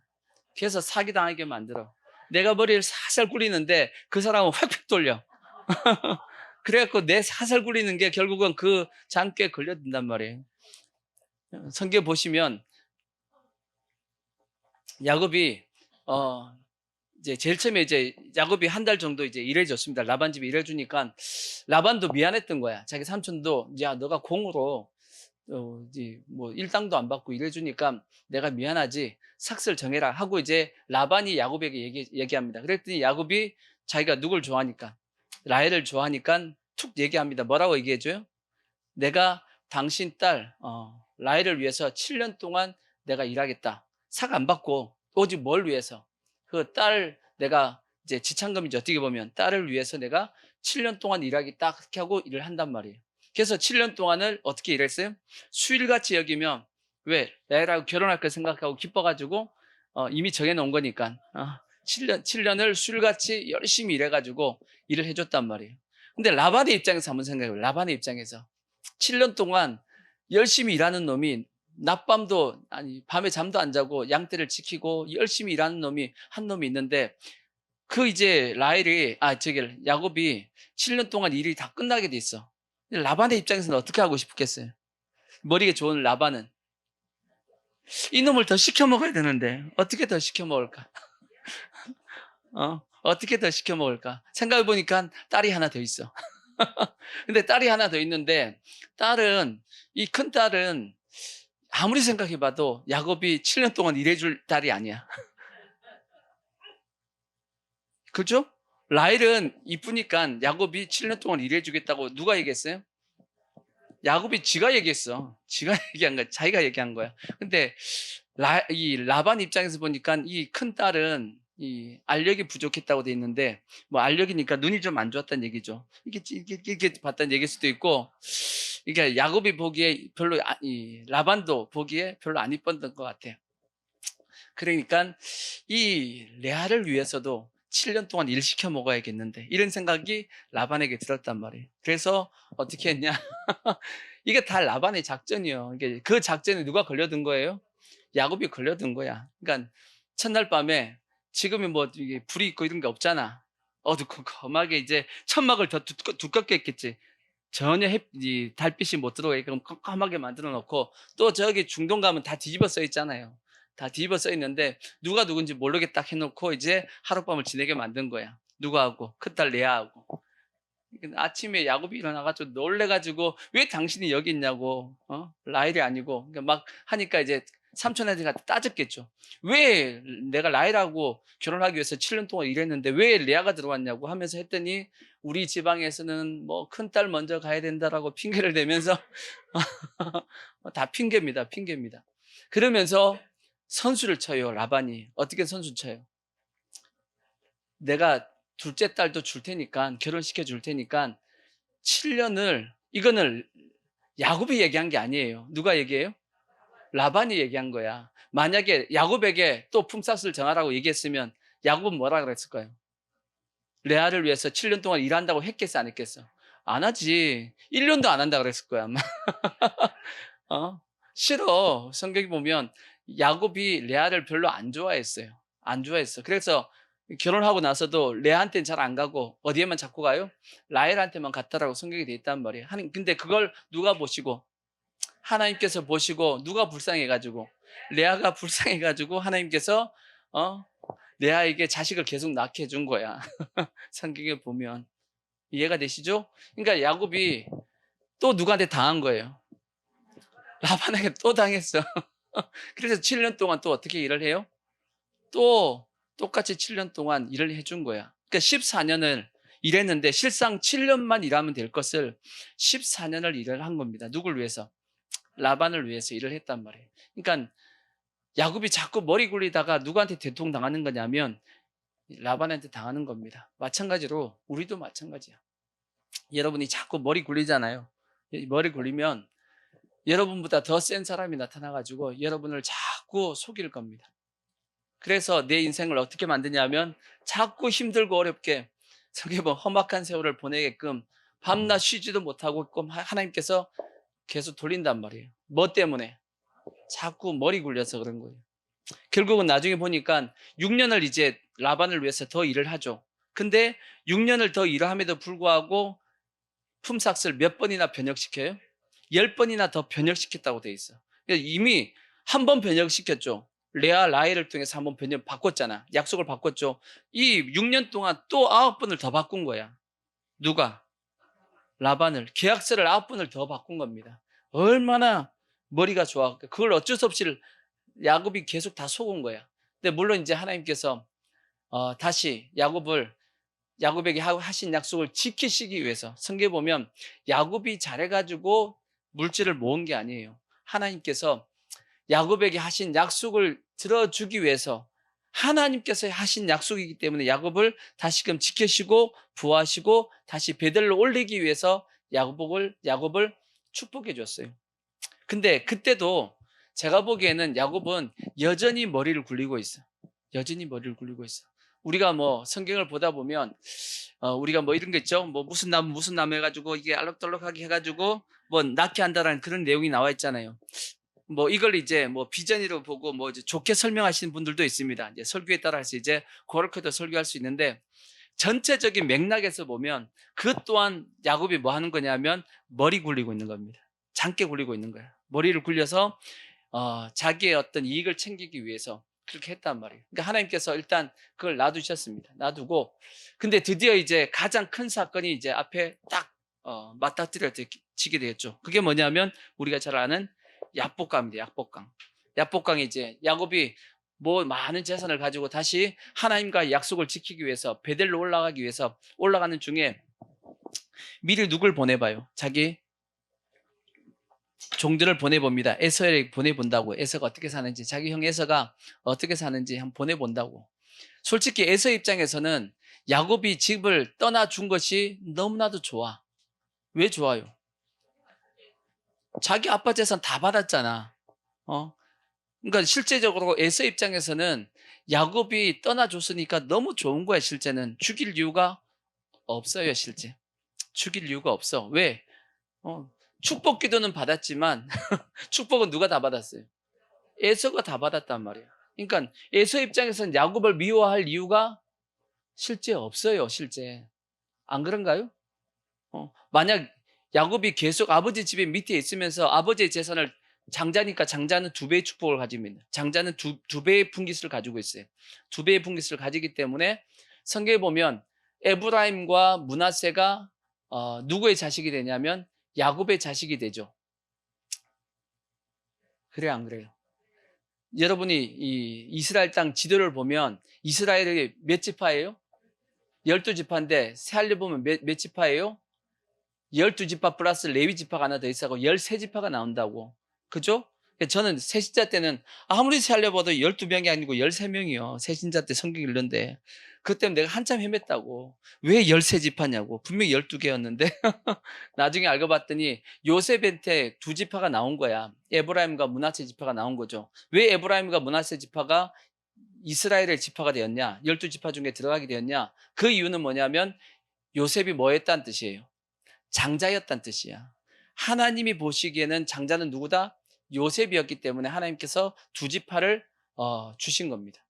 그래서 사기당하게 만들어. 내가 머리를 살살 굴리는데 그 사람은 획획 돌려. 그래갖고 내 살살 굴리는 게 결국은 그 장기에 걸려든단 말이에요. 성경 보시면 야곱이 이제 제일 처음에 이제 야곱이 한 달 정도 이제 일해줬습니다. 라반 집에 일해주니까 라반도 미안했던 거야. 자기 삼촌도 야 너가 공으로 이제 뭐 일당도 안 받고 일해주니까 내가 미안하지 삭슬 정해라 하고 이제 라반이 야곱에게 얘기합니다. 그랬더니 야곱이 자기가 누굴 좋아하니까 라헬을 좋아하니까 툭 얘기합니다. 뭐라고 얘기해줘요? 내가 당신 딸 라헬을 위해서 7년 동안 내가 일하겠다. 삭 안 받고 오직 뭘 위해서? 그 딸 내가 이제 지참금이죠. 어떻게 보면 딸을 위해서 내가 7년 동안 일하겠다 그렇게 하고 일을 한단 말이에요. 그래서 7년 동안을 어떻게 일했어요? 수일같이 여기면 왜? 라헬하고 결혼할 걸 생각하고 기뻐가지고 이미 정해놓은 거니까 7년을 수일같이 열심히 일해가지고 일을 해줬단 말이에요. 근데 라반의 입장에서 한번 생각해봐요. 라반의 입장에서 7년 동안 열심히 일하는 놈이 낮밤도 아니 밤에 잠도 안 자고 양떼를 지키고 열심히 일하는 놈이 한 놈이 있는데 그 이제 라헬이 야곱이 7년 동안 일이 다 끝나게 돼 있어. 라반의 입장에서는 어떻게 하고 싶겠어요? 머리가 좋은 라반은 이놈을 더 시켜 먹어야 되는데 어떻게 더 시켜 먹을까? 어떻게 더 시켜 먹을까? 생각해 보니까 딸이 하나 더 있어. 근데 딸이 하나 더 있는데 이 큰 딸은 아무리 생각해봐도 야곱이 7년 동안 일해줄 딸이 아니야. 그죠? 라헬은 이쁘니까 야곱이 7년 동안 일해주겠다고 누가 얘기했어요? 야곱이 지가 얘기했어. 지가 얘기한 거야. 자기가 얘기한 거야. 근데 이 라반 입장에서 보니까 이 큰 딸은 이 알력이 부족했다고 돼 있는데 뭐 알력이니까 눈이 좀 안 좋았다는 얘기죠. 이게 봤다는 얘기일 수도 있고, 그러니까 야곱이 보기에 별로 이 라반도 보기에 별로 안 이뻤던 것 같아요. 그러니까 이 레아를 위해서도 7년 동안 일 시켜 먹어야겠는데 이런 생각이 라반에게 들었단 말이에요. 그래서 어떻게 했냐? 이게 다 라반의 작전이에요. 그 작전에 누가 걸려든 거예요? 야곱이 걸려든 거야. 그러니까 첫날 밤에 지금은 뭐 이게 불이 있고 이런 게 없잖아. 어두컴컴하게 이제 천막을 더 두껍게 했겠지. 전혀 이 달빛이 못 들어오게끔 컴컴하게 만들어 놓고, 또 저기 중동 가면 다 뒤집어 써 있잖아요. 다 뒤집어 써 있는데 누가 누군지 모르게 딱 해 놓고 이제 하룻밤을 지내게 만든 거야. 누구하고? 큰딸 레아하고. 아침에 야곱이 일어나 가지고 놀래 가지고 "왜 당신이 여기 있냐."고, 라헬이 아니고. 그러니까 막 하니까 이제 삼촌한테 따졌겠죠. "왜 내가 라헬하고 결혼하기 위해서 7년 동안 일했는데 왜 레아가 들어왔냐."고 하면서 했더니 "우리 지방에서는 뭐 큰딸 먼저 가야 된다."라고 핑계를 대면서 다 핑계입니다, 핑계입니다. 그러면서 선수를 쳐요, 라반이. 어떻게 선수 쳐요? "내가 둘째 딸도 줄 테니까, 결혼시켜 줄 테니까 7 년을." 이거는 야곱이 얘기한 게 아니에요. 누가 얘기해요? 라반이 얘기한 거야. 만약에 야곱에게 또 품삯을 정하라고 얘기했으면 야곱은 뭐라 그랬을까요? 레아를 위해서 7년 동안 일한다고 했겠어, 안 했겠어? 안 하지. 1 년도 안 한다 그랬을 거야, 아마. 어? 싫어. 성경에 보면 야곱이 레아를 별로 안 좋아했어요. 안 좋아했어. 그래서 결혼하고 나서도 레아한테는 잘 안 가고 어디에만 자꾸 가요? 라헬한테만 갔다라고 성경이 돼 있단 말이에요. 근데 그걸 누가 보시고? 하나님께서 보시고, 누가 불쌍해 가지고? 레아가 불쌍해 가지고 하나님께서 어 레아에게 자식을 계속 낳게 해준 거야. 성경에 보면. 이해가 되시죠? 그러니까 야곱이 또 누구한테 당한 거예요. 라반에게 또 당했어. 그래서 7년 동안 또 어떻게 일을 해요? 또 똑같이 7년 동안 일을 해준 거야. 그러니까 14 년을 일했는데 실상 7 년만 일하면 될 것을 14 년을 일을 한 겁니다. 누굴 위해서? 라반을 위해서 일을 했단 말이에요. 그러니까 야곱이 자꾸 머리 굴리다가 누구한테 대통당하는 거냐면 라반한테 당하는 겁니다. 마찬가지로 우리도 마찬가지야. 여러분이 자꾸 머리 굴리잖아요. 머리 굴리면 여러분보다 더 센 사람이 나타나 가지고 여러분을 자꾸 속일 겁니다. 그래서 내 인생을 어떻게 만드냐면 자꾸 힘들고 어렵게 저게 뭐 험악한 세월을 보내게끔 밤낮 쉬지도 못하고 하나님께서 계속 돌린단 말이에요. 뭐 때문에? 자꾸 머리 굴려서 그런 거예요. 결국은 나중에 보니까 6년을 이제 라반을 위해서 더 일을 하죠. 근데 6년을 더 일을 함에도 불구하고 품삯을 몇 번이나 변형시켜요? 10번이나 더 변형시켰다고 돼 있어. 그러니까 이미 한 번 변형시켰죠. 레아 라헬을 통해서 한 번 변형 바꿨잖아. 약속을 바꿨죠. 이 6년 동안 또 9번을 더 바꾼 거야. 누가? 라반을. 계약서를 9번을 더 바꾼 겁니다. 얼마나 머리가 좋아. 그걸 어쩔 수 없이 야곱이 계속 다 속은 거야. 근데 물론 이제 하나님께서 다시 야곱에게 하신 약속을 지키시기 위해서, 성경에 보면 야곱이 잘해가지고 물질을 모은 게 아니에요. 하나님께서 야곱에게 하신 약속을 들어주기 위해서, 하나님께서 하신 약속이기 때문에 야곱을 다시금 지키시고 부하시고 다시 베델로 올리기 위해서 야곱을 축복해 줬어요. 근데 그때도 제가 보기에는 야곱은 여전히 머리를 굴리고 있어. 여전히 머리를 굴리고 있어. 우리가 뭐 성경을 보다 보면 우리가 뭐 이런 거 있죠. 뭐 무슨 나무 해가지고 이게 알록달록하게 해가지고 뭐 낳게 한다라는 그런 내용이 나와 있잖아요. 뭐 이걸 이제 뭐 비전으로 보고 뭐 이제 좋게 설명하시는 분들도 있습니다. 이제 설교에 따라서 이제 그렇게도 설교할 수 있는데, 전체적인 맥락에서 보면 그것 또한 야곱이 뭐 하는 거냐면 머리 굴리고 있는 겁니다. 장깨 굴리고 있는 거야. 머리를 굴려서 자기의 어떤 이익을 챙기기 위해서 그렇게 했단 말이에요. 그러니까 하나님께서 일단 그걸 놔두셨습니다. 놔두고, 근데 드디어 이제 가장 큰 사건이 이제 앞에 딱 맞닥뜨려지게 되었죠. 그게 뭐냐면 우리가 잘 아는 야복강입니다. 야복강. 야복강이 이제 야곱이 뭐 많은 재산을 가지고 다시 하나님과의 약속을 지키기 위해서 베델로 올라가기 위해서 올라가는 중에 미리 누굴 보내봐요? 자기 종들을 보내봅니다. 에서에게 보내본다고. 에서가 어떻게 사는지, 자기 형 에서가 어떻게 사는지 한번 보내본다고. 솔직히 에서 입장에서는 야곱이 집을 떠나준 것이 너무나도 좋아. 왜 좋아요? 자기 아빠 재산 다 받았잖아. 그러니까 실제적으로 에서 입장에서는 야곱이 떠나줬으니까 너무 좋은 거야. 실제는 죽일 이유가 없어요. 실제 죽일 이유가 없어. 왜? 축복 기도는 받았지만 축복은 누가 다 받았어요? 에서가 다 받았단 말이야. 그러니까 에서 입장에서는 야곱을 미워할 이유가 실제 없어요, 실제. 안 그런가요? 만약 야곱이 계속 아버지 집에 밑에 있으면서 아버지의 재산을, 장자니까 장자는 두 배의 축복을 가지고 있는, 장자는 두 배의 분깃을 가지고 있어요. 두 배의 분깃을 가지기 때문에 성경에 보면 에브라임과 므낫세가 누구의 자식이 되냐면 야곱의 자식이 되죠. 그래요, 안 그래요? 여러분이 이 이스라엘 땅 지도를 보면 이스라엘이 몇 지파예요? 12지파인데 새알려 보면 몇 지파예요? 12지파 플러스 레위 지파가 하나 더 있어고 13지파가 나온다고. 그죠? 저는 세신자 때는 아무리 세알려봐도 12명이 아니고 13명이요. 세신자 때 성경 읽는데. 그것 때문에 내가 한참 헤맸다고. 왜 13지파냐고. 분명히 12개였는데. 나중에 알고 봤더니 요셉한테 두 지파가 나온 거야. 에브라임과 므낫세 지파가 나온 거죠. 왜 에브라임과 므낫세 지파가 이스라엘의 지파가 되었냐? 12지파 중에 들어가게 되었냐? 그 이유는 뭐냐면 요셉이 뭐 했다는 뜻이에요. 장자였다는 뜻이야. 하나님이 보시기에는 장자는 누구다? 요셉이었기 때문에 하나님께서 두 지파를 주신 겁니다.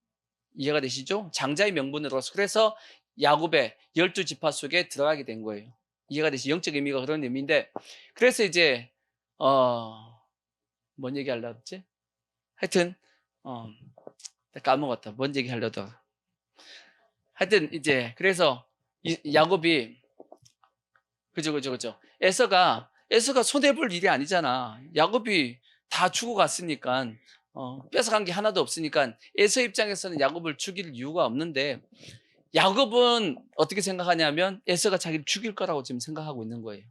이해가 되시죠? 장자의 명분으로서. 그래서 야곱의 12지파 속에 들어가게 된 거예요. 이해가 되시죠? 영적 의미가 그런 의미인데, 그래서 이제 뭔 얘기 하려고 했지? 하여튼 까먹었다. 뭔 얘기 하려다가. 하여튼 이제 그래서 야곱이, 그죠. 에서가 손해볼 일이 아니잖아. 야곱이 다 죽어갔으니까, 뺏어간 게 하나도 없으니까 에서 입장에서는 야곱을 죽일 이유가 없는데, 야곱은 어떻게 생각하냐면 에서가 자기를 죽일 거라고 지금 생각하고 있는 거예요.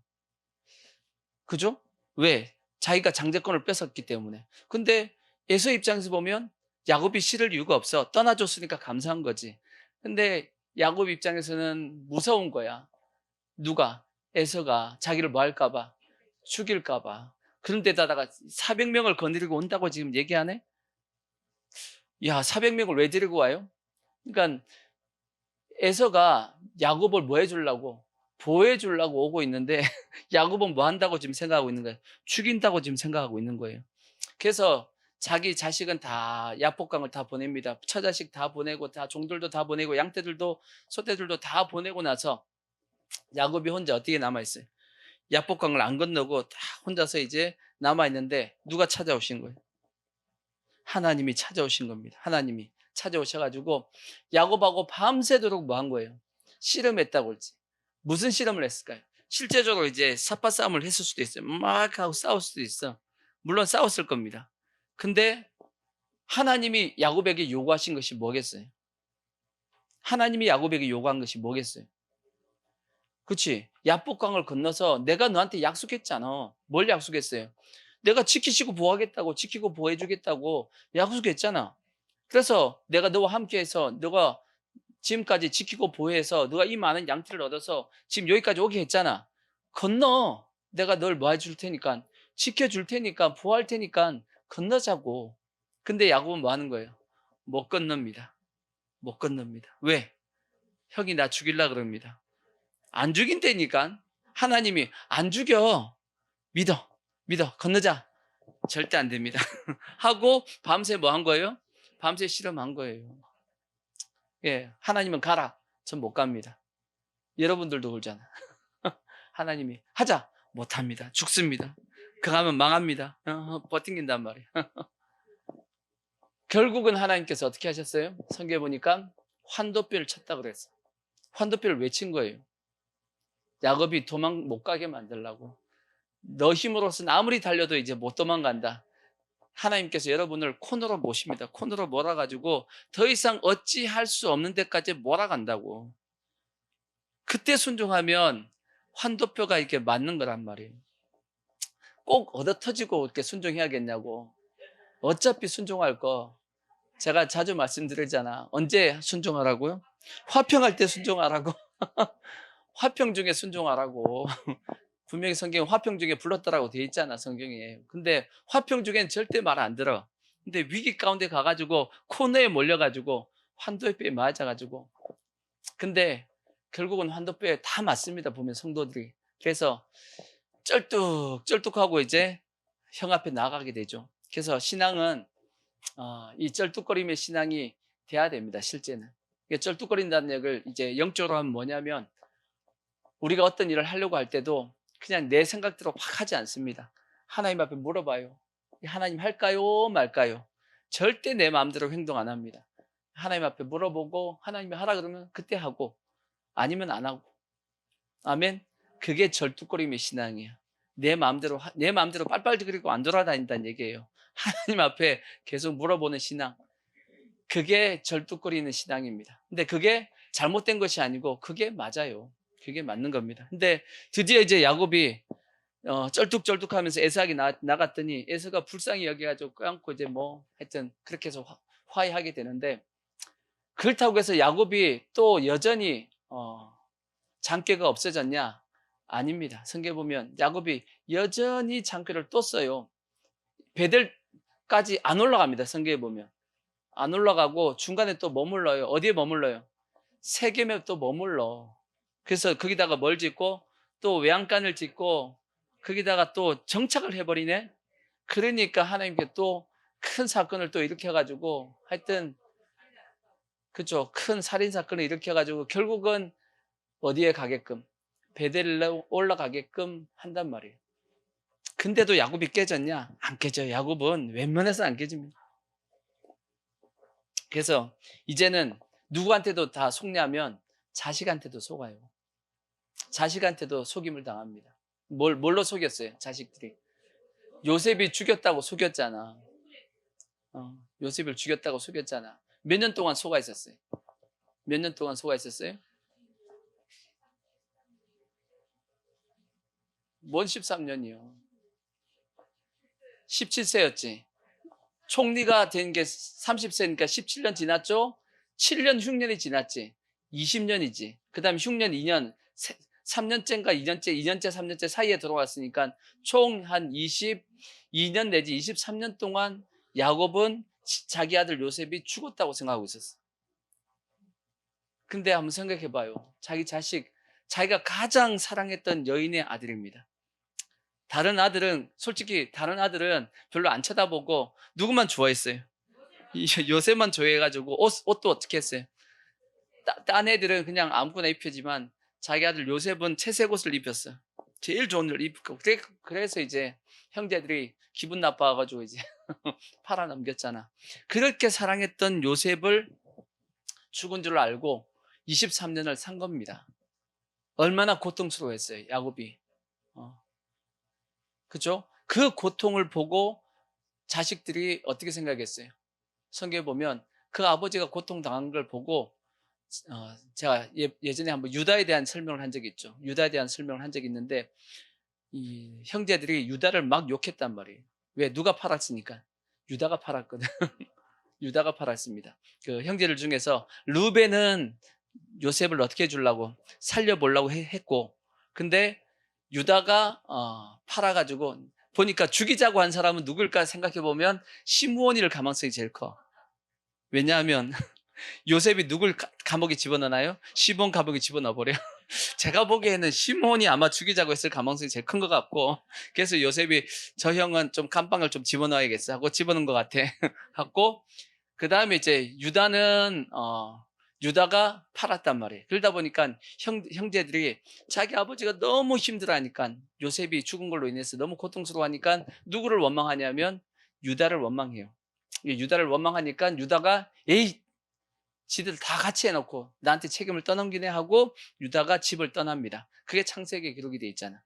그죠? 왜? 자기가 장자권을 뺏었기 때문에. 근데 에서 입장에서 보면 야곱이 싫을 이유가 없어. 떠나줬으니까 감사한 거지. 근데 야곱 입장에서는 무서운 거야. 누가? 에서가 자기를 뭐 할까봐? 죽일까봐. 그런데다가 400명을 거느리고 온다고 지금 얘기하네? 야, 400명을 왜 데리고 와요? 그러니까 에서가 야곱을 뭐 해주려고? 보호해주려고 오고 있는데 야곱은 뭐 한다고 지금 생각하고 있는 거예요? 죽인다고 지금 생각하고 있는 거예요. 그래서 자기 자식은 다 야복강을 다 보냅니다. 처자식 다 보내고, 다 종들도 다 보내고, 양떼들도 소떼들도 다 보내고 나서 야곱이 혼자 어떻게 남아있어요? 야복강을 안 건너고 다 혼자서 이제 남아있는데 누가 찾아오신 거예요? 하나님이 찾아오신 겁니다. 하나님이 찾아오셔가지고 야곱하고 밤새도록 뭐 한 거예요? 씨름했다고 그러지. 무슨 씨름을 했을까요? 실제적으로 이제 삿바 싸움을 했을 수도 있어요. 막 하고 싸울 수도 있어. 물론 싸웠을 겁니다. 근데 하나님이 야곱에게 요구하신 것이 뭐겠어요? 하나님이 야곱에게 요구한 것이 뭐겠어요? 그치? 야복강을 건너서 내가 너한테 약속했잖아. 뭘 약속했어요? 내가 지키시고 보호하겠다고, 지키고 보호해주겠다고 약속했잖아. 그래서 내가 너와 함께해서 너가 지금까지 지키고 보호해서 너가 이 많은 양떼를 얻어서 지금 여기까지 오게 했잖아. 건너. 내가 널 뭐 해줄 테니까, 지켜줄 테니까, 보호할 테니까 건너자고. 근데 야곱은 뭐 하는 거예요? 못 건넙니다. 못 건넙니다. 왜? 형이 나 죽일라 그럽니다. 안 죽인다니까. 하나님이 안 죽여. 믿어. 건너자. 절대 안 됩니다. 하고 밤새 뭐 한 거예요? 밤새 실험한 거예요. 예, 하나님은 가라. 전 못 갑니다. 여러분들도 그러잖아. 하나님이 하자. 못 합니다. 죽습니다. 그 가면 망합니다. 버팅긴단 말이에요. 결국은 하나님께서 어떻게 하셨어요? 성경에 보니까 환도뼈를 쳤다 그랬어요. 환도뼈를 왜 친 거예요? 야곱이 도망 못 가게 만들라고. 너 힘으로서는 아무리 달려도 이제 못 도망간다. 하나님께서 여러분을 코너로 모십니다. 코너로 몰아가지고 더 이상 어찌할 수 없는 데까지 몰아간다고. 그때 순종하면 환도뼈가 이렇게 맞는 거란 말이에요. 꼭 얻어터지고 이렇게 순종해야겠냐고. 어차피 순종할 거 제가 자주 말씀드리잖아. 언제 순종하라고요? 화평할 때 순종하라고. 화평 중에 순종하라고. 분명히 성경에 화평 중에 불렀다라고 돼 있잖아, 성경에. 근데 화평 중엔 절대 말 안 들어. 근데 위기 가운데 가가지고 코너에 몰려가지고 환도뼈에 맞아가지고. 근데 결국은 환도뼈에 다 맞습니다, 보면 성도들이. 그래서 쩔뚝쩔뚝하고 이제 형 앞에 나가게 되죠. 그래서 신앙은 이 쩔뚝거림의 신앙이 돼야 됩니다. 실제는. 이게 쩔뚝거린다는 얘기를 이제 영적으로 하면 뭐냐면 우리가 어떤 일을 하려고 할 때도 그냥 내 생각대로 확 하지 않습니다. 하나님 앞에 물어봐요. 하나님 할까요? 말까요? 절대 내 마음대로 행동 안 합니다. 하나님 앞에 물어보고 하나님이 하라 그러면 그때 하고 아니면 안 하고. 아멘. 그게 절뚝거림의 신앙이에요. 내 마음대로 빨빨거리고 안 돌아다닌다는 얘기예요. 하나님 앞에 계속 물어보는 신앙. 그게 절뚝거리는 신앙입니다. 근데 그게 잘못된 것이 아니고 그게 맞아요. 그게 맞는 겁니다. 근데 드디어 이제 야곱이 쩔뚝쩔뚝하면서 에서에게 나갔더니 에서가 불쌍히 여겨가지고 껴안고 이제 뭐 하여튼 그렇게 해서 화해하게 되는데, 그렇다고 해서 야곱이 또 여전히 장꾀가 없어졌냐? 아닙니다. 성경에 보면 야곱이 여전히 장꾀를 또 써요. 베델까지 안 올라갑니다. 성경에 보면 안 올라가고 중간에 또 머물러요. 어디에 머물러요? 세겜에 또 머물러. 그래서 거기다가 뭘 짓고 또 외양간을 짓고 거기다가 또 정착을 해버리네. 그러니까 하나님께 또 큰 사건을 또 일으켜가지고 하여튼 그죠, 큰 살인 사건을 일으켜가지고 결국은 어디에 가게끔, 베델로 올라가게끔 한단 말이에요. 근데도 야곱이 깨졌냐? 안 깨져요. 야곱은 웬만해서 안 깨집니다. 그래서 이제는 누구한테도 다 속냐면 자식한테도 속아요. 자식한테도 속임을 당합니다. 뭘로 속였어요? 자식들이 요셉이 죽였다고 속였잖아. 요셉을 죽였다고 속였잖아. 몇 년 동안 속아 있었어요? 몇 년 동안 속아 있었어요? 뭔 13년이요? 17세였지. 총리가 된 게 30세니까 17년 지났죠? 7년 흉년이 지났지. 20년이지. 그 다음에 흉년 2년, 3년째인가 2년째, 3년째 사이에 들어왔으니까 총 한 22년 내지 23년 동안 야곱은 자기 아들 요셉이 죽었다고 생각하고 있었어. 근데 한번 생각해 봐요. 자기 자식, 자기가 가장 사랑했던 여인의 아들입니다. 솔직히 다른 아들은 별로 안 쳐다보고 누구만 좋아했어요? 요셉만 좋아해가지고 옷도 어떻게 했어요? 딴 애들은 그냥 아무거나 입히지만 자기 아들 요셉은 채색 옷을 입혔어. 제일 좋은 걸 입고. 그래서 이제 형제들이 기분 나빠가지고 이제 팔아 넘겼잖아. 그렇게 사랑했던 요셉을 죽은 줄 알고 23년을 산 겁니다. 얼마나 고통스러워했어요, 야곱이. 그죠? 그 고통을 보고 자식들이 어떻게 생각했어요? 성경에 보면 그 아버지가 고통당한 걸 보고 제가 예전에 한번 유다에 대한 설명을 한 적이 있죠. 유다에 대한 설명을 한 적이 있는데 이 형제들이 유다를 막 욕했단 말이에요. 왜? 누가 팔았으니까. 유다가 팔았거든. 유다가 팔았습니다. 그 형제들 중에서 루벤은 요셉을 어떻게 해주려고 살려보려고 했고, 근데 유다가 팔아가지고 보니까 죽이자고 한 사람은 누굴까 생각해보면 시므온일 가능성이 제일 커. 왜냐하면 요셉이 누굴 감옥에 집어넣나요? 시므온 감옥에 집어넣어버려. 제가 보기에는 시므온이 아마 죽이자고 했을 가능성이 제일 큰 것 같고, 그래서 요셉이 저 형은 좀 감방을 좀 집어넣어야겠어 하고 집어넣은 것 같아 하고, 그 다음에 이제 유다가 팔았단 말이에요. 그러다 보니까 형제들이 자기 아버지가 너무 힘들어하니까, 요셉이 죽은 걸로 인해서 너무 고통스러워하니까 누구를 원망하냐면 유다를 원망해요. 유다를 원망하니까 유다가 에이 지들 다 같이 해놓고 나한테 책임을 떠넘기네 하고 유다가 집을 떠납니다. 그게 창세기에 기록이 돼 있잖아.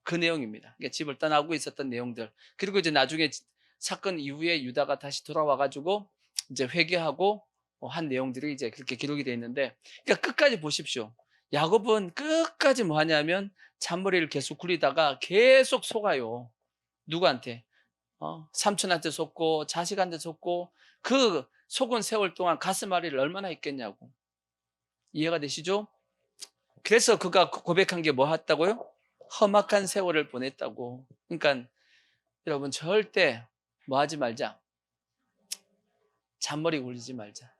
그 내용입니다. 그러니까 집을 떠나고 있었던 내용들. 그리고 이제 나중에 사건 이후에 유다가 다시 돌아와가지고 이제 회개하고 한 내용들이 이제 그렇게 기록이 돼 있는데, 그러니까 끝까지 보십시오. 야곱은 끝까지 뭐 하냐면 잔머리를 계속 굴리다가 계속 속아요. 누구한테? 삼촌한테 속고 자식한테 속고, 그 속은 세월 동안 가슴앓이를 얼마나 했겠냐고. 이해가 되시죠? 그래서 그가 고백한 게 뭐 했다고요? 험악한 세월을 보냈다고. 그러니까 여러분 절대 뭐 하지 말자. 잔머리 굴리지 말자.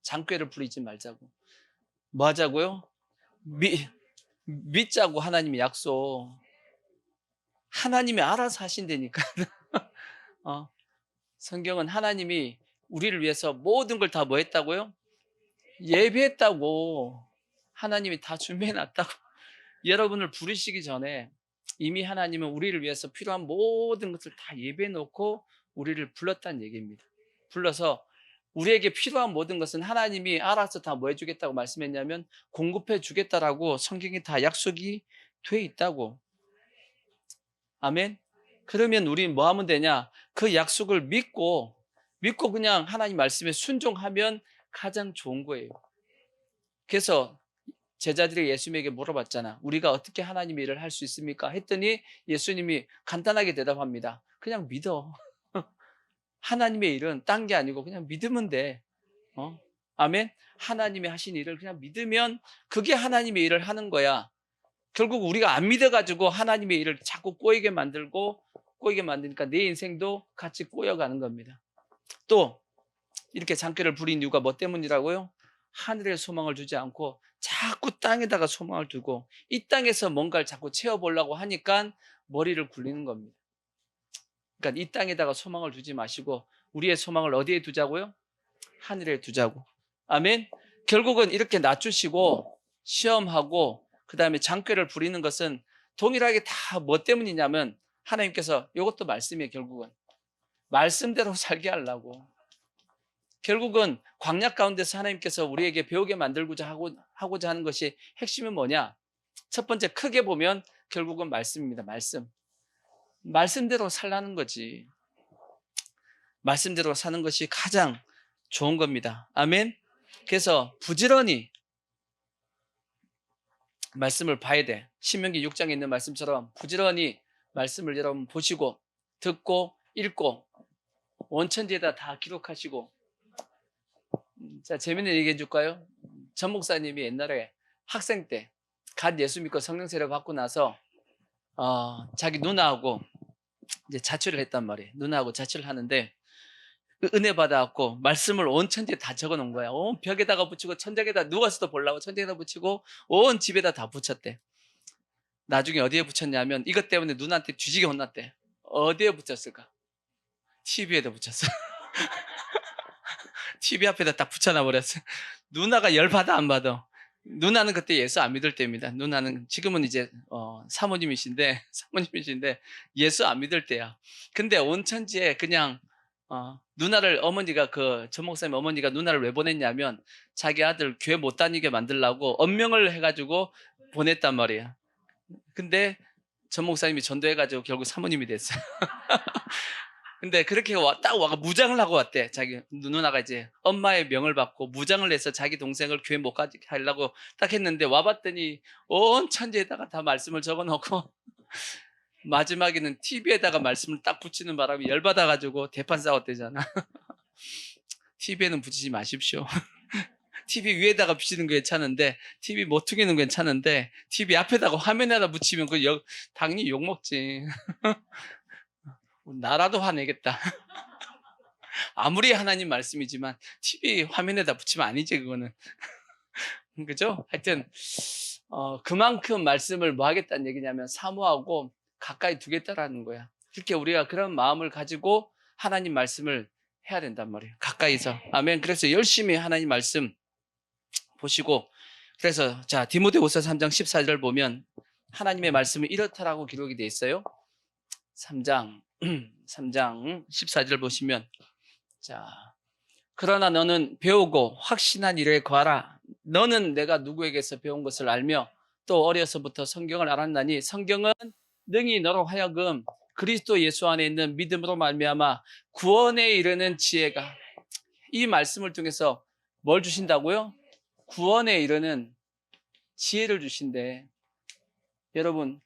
장꾀를 부리지 말자고. 뭐 하자고요? 믿자고. 하나님의 약속. 하나님이 알아서 하신다니까. 성경은 하나님이 우리를 위해서 모든 걸 다 뭐 했다고요? 예비했다고. 하나님이 다 준비해 놨다고. 여러분을 부르시기 전에 이미 하나님은 우리를 위해서 필요한 모든 것을 다 예비해 놓고 우리를 불렀다는 얘기입니다. 불러서 우리에게 필요한 모든 것은 하나님이 알아서 다 뭐 해주겠다고 말씀했냐면 공급해 주겠다라고 성경에 다 약속이 돼 있다고. 아멘. 그러면 우리는 뭐 하면 되냐? 그 약속을 믿고 그냥 하나님 말씀에 순종하면 가장 좋은 거예요. 그래서 제자들이 예수님에게 물어봤잖아. 우리가 어떻게 하나님의 일을 할 수 있습니까? 했더니 예수님이 간단하게 대답합니다. 그냥 믿어. 하나님의 일은 딴 게 아니고 그냥 믿으면 돼. 아멘. 하나님이 하신 일을 그냥 믿으면 그게 하나님의 일을 하는 거야. 결국 우리가 안 믿어가지고 하나님의 일을 자꾸 꼬이게 만드니까 내 인생도 같이 꼬여가는 겁니다. 또 이렇게 장꾀를 부린 이유가 뭐 때문이라고요? 하늘에 소망을 두지 않고 자꾸 땅에다가 소망을 두고 이 땅에서 뭔가를 자꾸 채워보려고 하니까 머리를 굴리는 겁니다. 그러니까 이 땅에다가 소망을 두지 마시고 우리의 소망을 어디에 두자고요? 하늘에 두자고. 아멘. 결국은 이렇게 낮추시고 시험하고 그 다음에 장꾀를 부리는 것은 동일하게 다 뭐 때문이냐면 하나님께서 이것도 말씀이에요. 결국은 말씀대로 살게 하려고. 결국은 광야 가운데서 하나님께서 우리에게 배우게 만들고자 하고자 하는 것이 핵심은 뭐냐? 첫 번째 크게 보면 결국은 말씀입니다. 말씀대로 살라는 거지. 말씀대로 사는 것이 가장 좋은 겁니다. 아멘. 그래서 부지런히 말씀을 봐야 돼. 신명기 6장에 있는 말씀처럼 부지런히 말씀을 여러분 보시고 듣고 읽고 원천지에다 다 기록하시고. 자, 재밌는 얘기 해줄까요? 전 목사님이 옛날에 학생 때 갓 예수 믿고 성령 세례 받고 나서 자기 누나하고 이제 자취를 했단 말이에요. 누나하고 자취를 하는데 그 은혜 받아갖고 말씀을 온 천지에 다 적어놓은 거야. 온 벽에다가 붙이고 천장에다 누워서도 보려고 천장에다 붙이고 온 집에다 다 붙였대. 나중에 어디에 붙였냐면 이것 때문에 누나한테 뒤지게 혼났대. 어디에 붙였을까? TV에다 붙였어. TV 앞에다 딱 붙여놔 버렸어. 누나가 열받아 안 받아? 누나는 그때 예수 안 믿을 때입니다. 누나는 지금은 이제 사모님이신데 예수 안 믿을 때야. 근데 온 천지에 그냥 누나를 어머니가 전 목사님 어머니가 누나를 왜 보냈냐면 자기 아들 교회 못 다니게 만들려고 언명을 해가지고 보냈단 말이야. 근데 전 목사님이 전도해가지고 결국 사모님이 됐어요. 근데 그렇게 딱 와가 무장을 하고 왔대. 자기 누나가 이제 엄마의 명을 받고 무장을 해서 자기 동생을 교회 못 가게 하려고 딱 했는데 와봤더니 온 천지에다가 다 말씀을 적어놓고 마지막에는 TV에다가 말씀을 딱 붙이는 바람에 열받아가지고 대판 싸웠대잖아. TV에는 붙이지 마십시오. TV 위에다가 붙이는 게 괜찮은데 TV 못 튀기는 게 괜찮은데 TV 앞에다가 화면에다 붙이면 당연히 욕먹지. 나라도 화내겠다. 아무리 하나님 말씀이지만 TV 화면에다 붙이면 아니지 그거는. 그죠? 하여튼 그만큼 말씀을 뭐 하겠다는 얘기냐면 사모하고 가까이 두겠다라는 거야. 그렇게 우리가 그런 마음을 가지고 하나님 말씀을 해야 된단 말이에요. 가까이서. 아멘. 그래서 열심히 하나님 말씀 보시고 그래서 자 디모데후서 3장 14절을 보면 하나님의 말씀은 이렇다라고 기록이 되어 있어요. 3장 14절 보시면 자 그러나 너는 배우고 확신한 일에 거하라. 너는 내가 누구에게서 배운 것을 알며 또 어려서부터 성경을 알았나니 성경은 능히 너로 하여금 그리스도 예수 안에 있는 믿음으로 말미암아 구원에 이르는 지혜가. 이 말씀을 통해서 뭘 주신다고요? 구원에 이르는 지혜를 주신대. 여러분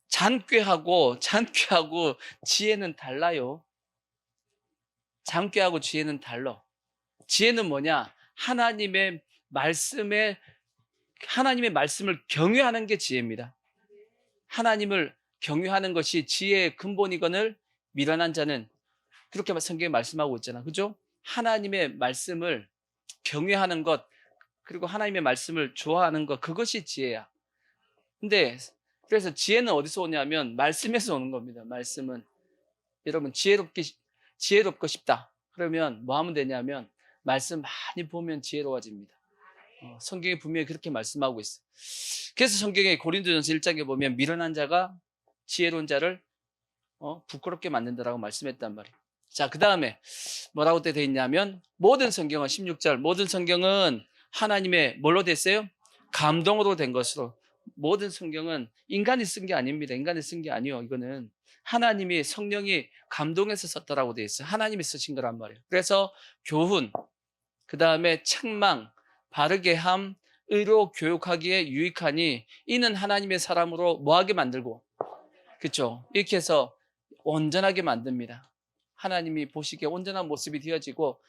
잔꾀하고 지혜는 달라요. 잔꾀하고 지혜는 달라. 지혜는 뭐냐? 하나님의 말씀을 경외하는 게 지혜입니다. 하나님을 경외하는 것이 지혜의 근본이거늘 미련한 자는 그렇게 성경에 말씀하고 있잖아. 그죠? 하나님의 말씀을 경외하는 것 그리고 하나님의 말씀을 좋아하는 것 그것이 지혜야. 근데 그래서 지혜는 어디서 오냐면 말씀에서 오는 겁니다. 말씀은 여러분 지혜롭게 지혜롭고 싶다. 그러면 뭐 하면 되냐면 말씀 많이 보면 지혜로워집니다. 성경에 분명히 그렇게 말씀하고 있어요. 그래서 성경에 고린도전서 1장에 보면 미련한 자가 지혜로운 자를 부끄럽게 만든다라고 말씀했단 말이에요. 자, 그 다음에 뭐라고 되어 있냐면 모든 성경은 16절 모든 성경은 하나님의 뭘로 됐어요? 감동으로 된 것으로. 모든 성경은 인간이 쓴 게 아닙니다. 인간이 쓴 게 아니요. 이거는 하나님이 성령이 감동해서 썼다라고 되어 있어요. 하나님이 쓰신 거란 말이에요. 그래서 교훈, 그 다음에 책망, 바르게 함, 의로 교육하기에 유익하니 이는 하나님의 사람으로 뭐하게 만들고, 그렇죠? 이렇게 해서 온전하게 만듭니다. 하나님이 보시기에 온전한 모습이 되어지고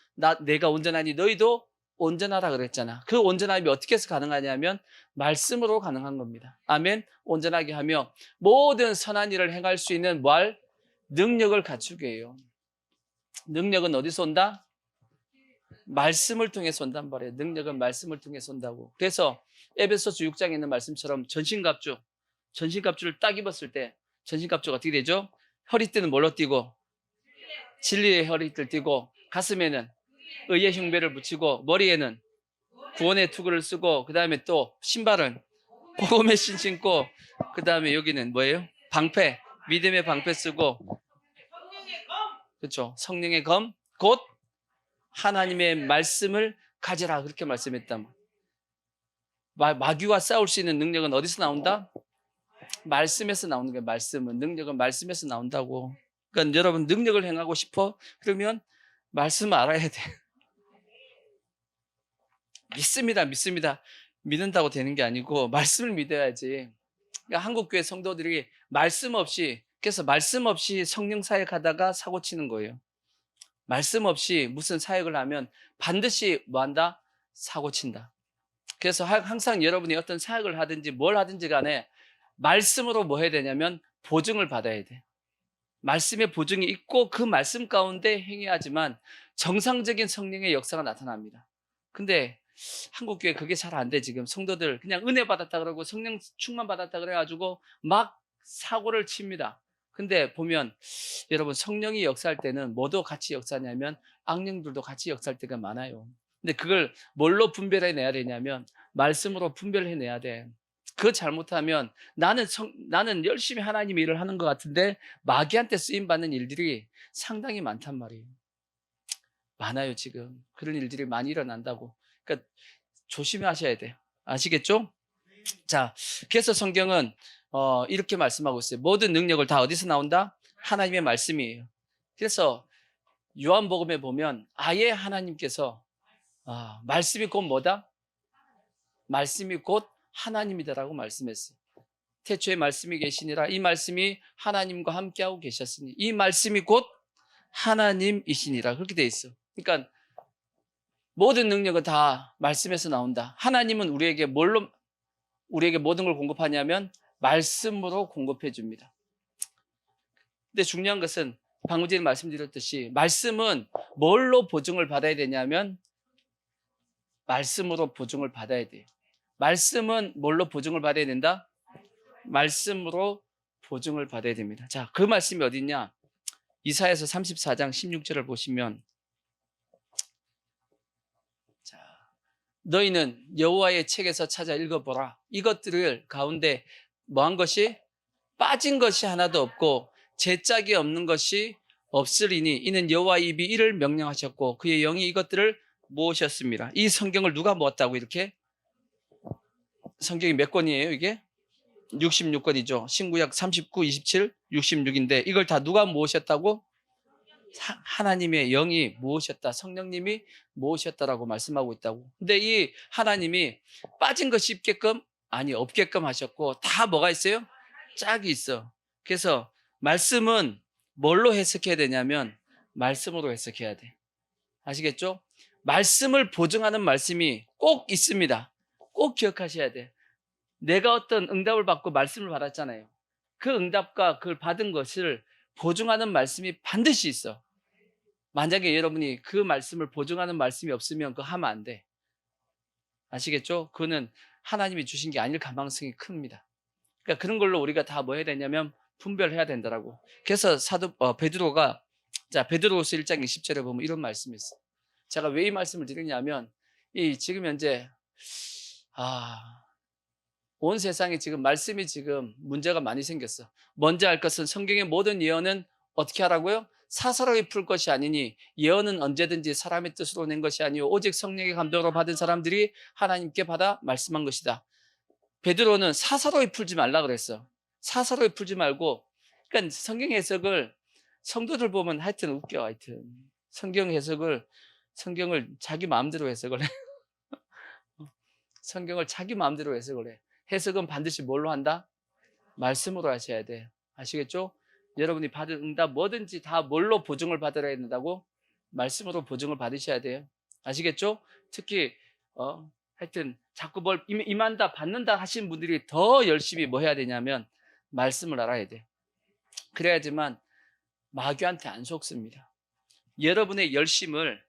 내가 온전하니 너희도 온전하라 그랬잖아. 그 온전함이 어떻게 해서 가능하냐면 말씀으로 가능한 겁니다. 아멘. 온전하게 하며 모든 선한 일을 행할 수 있는 능력을 갖추게 해요. 능력은 어디서 온다? 말씀을 통해서 온단 말이에요. 능력은 말씀을 통해서 온다고. 그래서 에베소서 6장에 있는 말씀처럼 전신갑주를 딱 입었을 때 전신갑주가 어떻게 되죠? 허리띠는 뭘로 띠고? 진리의 허리띠를 띠고, 가슴에는 의의 흉배를 붙이고, 머리에는 구원의 투구를 쓰고, 그 다음에 또 신발은 복음의 신 신고, 그 다음에 여기는 뭐예요? 방패, 믿음의 방패 쓰고, 그렇죠? 성령의 검, 곧 하나님의 말씀을 가져라, 그렇게 말씀했다. 마귀와 싸울 수 있는 능력은 어디서 나온다? 말씀에서 나오는 거예요. 능력은 말씀에서 나온다고. 그러니까 여러분 능력을 행하고 싶어? 그러면 말씀 알아야 돼. 믿습니다. 믿는다고 되는 게 아니고 말씀을 믿어야지. 그러니까 한국교회 성도들이 말씀 없이 성령 사역하다가 사고 치는 거예요. 말씀 없이 무슨 사역을 하면 반드시 뭐 한다? 사고 친다. 그래서 항상 여러분이 어떤 사역을 하든지 뭘 하든지 간에 말씀으로 뭐 해야 되냐면 보증을 받아야 돼. 말씀의 보증이 있고 그 말씀 가운데 행해야지만 정상적인 성령의 역사가 나타납니다. 근데 한국교회 그게 잘 안 돼. 지금 성도들 그냥 은혜 받았다 그러고 성령 충만 받았다 그래가지고 막 사고를 칩니다. 근데 보면 여러분 성령이 역사할 때는 뭐도 같이 역사냐면 악령들도 같이 역사할 때가 많아요. 근데 그걸 뭘로 분별해내야 되냐면 말씀으로 분별해내야 돼. 그거 잘못하면 나는 열심히 하나님의 일을 하는 것 같은데 마귀한테 쓰임받는 일들이 상당히 많단 말이에요. 많아요. 지금 그런 일들이 많이 일어난다고. 그러니까 조심하셔야 돼요. 아시겠죠? 자, 그래서 성경은 이렇게 말씀하고 있어요. 모든 능력을 다 어디서 나온다? 하나님의 말씀이에요. 그래서 요한복음에 보면 아예 하나님께서 말씀이 곧 뭐다? 말씀이 곧 하나님이다라고 말씀했어요. 태초에 말씀이 계시니라. 이 말씀이 하나님과 함께하고 계셨으니 이 말씀이 곧 하나님이시니라. 그렇게 돼 있어. 그러니까 모든 능력은 다 말씀에서 나온다. 하나님은 우리에게 모든 걸 공급하냐면 말씀으로 공급해 줍니다. 근데 중요한 것은 방금 전에 말씀드렸듯이 말씀은 뭘로 보증을 받아야 되냐면 말씀으로 보증을 받아야 돼요. 말씀은 뭘로 보증을 받아야 된다? 말씀으로 보증을 받아야 됩니다. 자, 그 말씀이 어디 있냐? 이사야서 34장 16절을 보시면 너희는 여호와의 책에서 찾아 읽어보라. 이것들을 가운데 뭐한 것이? 빠진 것이 하나도 없고 제짝이 없는 것이 없으리니 이는 여호와의 입이 이를 명령하셨고 그의 영이 이것들을 모으셨습니다. 이 성경을 누가 모았다고 이렇게? 성경이 몇 권이에요 이게? 66권이죠. 신구약 39, 27, 66인데 이걸 다 누가 모으셨다고? 하나님의 영이 모으셨다. 성령님이 모으셨다라고 말씀하고 있다고. 근데 이 하나님이 빠진 것이 있게끔 아니 없게끔 하셨고 다 뭐가 있어요? 짝이 있어. 그래서 말씀은 뭘로 해석해야 되냐면 말씀으로 해석해야 돼. 아시겠죠? 말씀을 보증하는 말씀이 꼭 있습니다. 꼭 기억하셔야 돼. 내가 어떤 응답을 받고 말씀을 받았잖아요. 그 응답과 그걸 받은 것을 보증하는 말씀이 반드시 있어. 만약에 여러분이 그 말씀을 보증하는 말씀이 없으면 그거 하면 안 돼. 아시겠죠? 그거는 하나님이 주신 게 아닐 가능성이 큽니다. 그러니까 그런 걸로 우리가 다 뭐 해야 되냐면 분별해야 된다라고. 그래서 베드로가 자, 베드로후서 1장 20절에 보면 이런 말씀이 있어요. 제가 왜 이 말씀을 드리냐면 이 지금 현재 온 세상에 지금 말씀이 지금 문제가 많이 생겼어. 먼저 알 것은 성경의 모든 예언은 어떻게 하라고요? 사사로이 풀 것이 아니니 예언은 언제든지 사람의 뜻으로 낸 것이 아니요 오직 성령의 감동으로 받은 사람들이 하나님께 받아 말씀한 것이다. 베드로는 사사로이 풀지 말라 그랬어. 사사로이 풀지 말고, 그러니까 성경 해석을 성도들 보면 하여튼 웃겨. 하여튼 성경을 자기 마음대로 해석을 해. 성경을 자기 마음대로 해석을 해. 해석은 반드시 뭘로 한다? 말씀으로 하셔야 돼. 아시겠죠? 여러분이 받은 응답 뭐든지 다 뭘로 보증을 받아야 된다고? 말씀으로 보증을 받으셔야 돼요. 아시겠죠? 특히 하여튼 자꾸 뭘 임한다 받는다 하신 분들이 더 열심히 뭐 해야 되냐면 말씀을 알아야 돼. 그래야지만 마귀한테 안 속습니다. 여러분의 열심을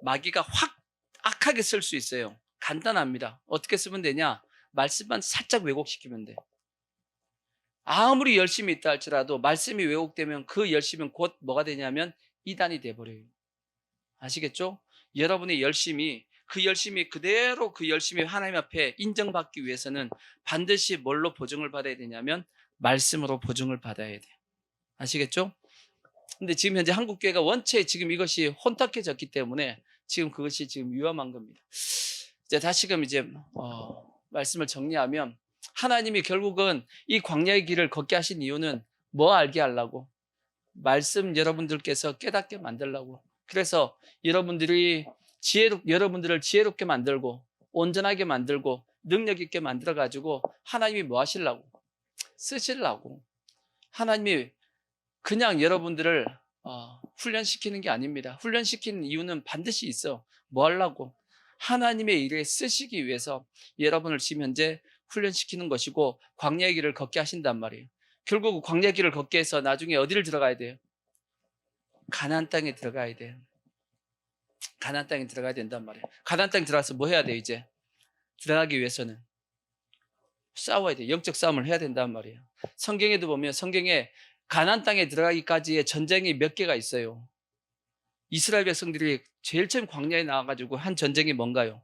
마귀가 확 악하게 쓸 수 있어요. 간단합니다. 어떻게 쓰면 되냐? 말씀만 살짝 왜곡시키면 돼. 아무리 열심히 있다 할지라도 말씀이 왜곡되면 그 열심은 곧 뭐가 되냐면 이단이 돼버려요. 아시겠죠? 여러분의 열심이 그대로 그 열심이 하나님 앞에 인정받기 위해서는 반드시 뭘로 보증을 받아야 되냐면 말씀으로 보증을 받아야 돼. 아시겠죠? 근데 지금 현재 한국교회가 원체 지금 이것이 혼탁해졌기 때문에 지금 그것이 지금 위험한 겁니다. 이제 다시금 말씀을 정리하면 하나님이 결국은 이 광야의 길을 걷게 하신 이유는 뭐 알게 하려고? 말씀 여러분들께서 깨닫게 만들려고. 그래서 여러분들을 지혜롭게 만들고 온전하게 만들고 능력 있게 만들어 가지고 하나님이 뭐 하시려고? 쓰시려고. 하나님이 그냥 여러분들을 훈련시키는 게 아닙니다. 훈련시키는 이유는 반드시 있어. 뭐 하려고? 하나님의 일에 쓰시기 위해서 여러분을 지금 현재 훈련시키는 것이고 광야의 길을 걷게 하신단 말이에요. 결국 광야의 길을 걷게 해서 나중에 어디를 들어가야 돼요? 가나안 땅에 들어가야 돼요. 가나안 땅에 들어가야 된단 말이에요. 가나안 땅에 들어가서 뭐 해야 돼요? 이제 들어가기 위해서는 싸워야 돼요. 영적 싸움을 해야 된단 말이에요. 성경에도 보면 성경에 가나안 땅에 들어가기까지의 전쟁이 몇 개가 있어요. 이스라엘 백성들이 제일 처음 광야에 나와가지고 한 전쟁이 뭔가요?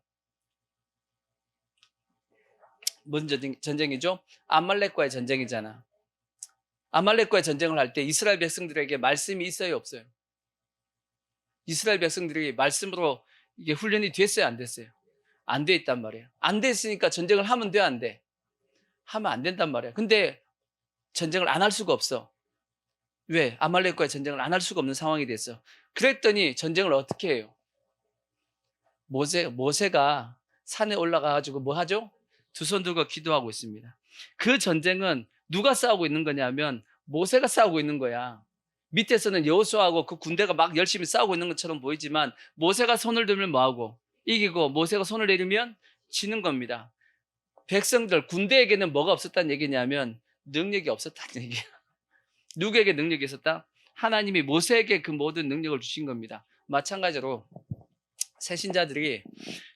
뭔 전쟁이죠? 아말렉과의 전쟁이잖아. 아말렉과의 전쟁을 할 때 이스라엘 백성들에게 말씀이 있어요, 없어요? 이스라엘 백성들이 말씀으로 이게 훈련이 됐어요, 안 됐어요? 안 돼 있단 말이에요. 안 됐으니까 전쟁을 하면 돼, 안 돼? 하면 안 된단 말이에요. 근데 전쟁을 안 할 수가 없어. 왜? 아말렉과의 전쟁을 안 할 수가 없는 상황이 됐어. 그랬더니 전쟁을 어떻게 해요? 모세가 산에 올라가가지고 뭐 하죠? 두 손 들고 기도하고 있습니다. 그 전쟁은 누가 싸우고 있는 거냐면 모세가 싸우고 있는 거야. 밑에서는 여호수아하고 그 군대가 막 열심히 싸우고 있는 것처럼 보이지만 모세가 손을 들면 뭐하고? 이기고 모세가 손을 내리면 지는 겁니다. 백성들, 군대에게는 뭐가 없었다는 얘기냐면 능력이 없었다는 얘기야. 누구에게 능력이 있었다? 하나님이 모세에게 그 모든 능력을 주신 겁니다. 마찬가지로 새신자들이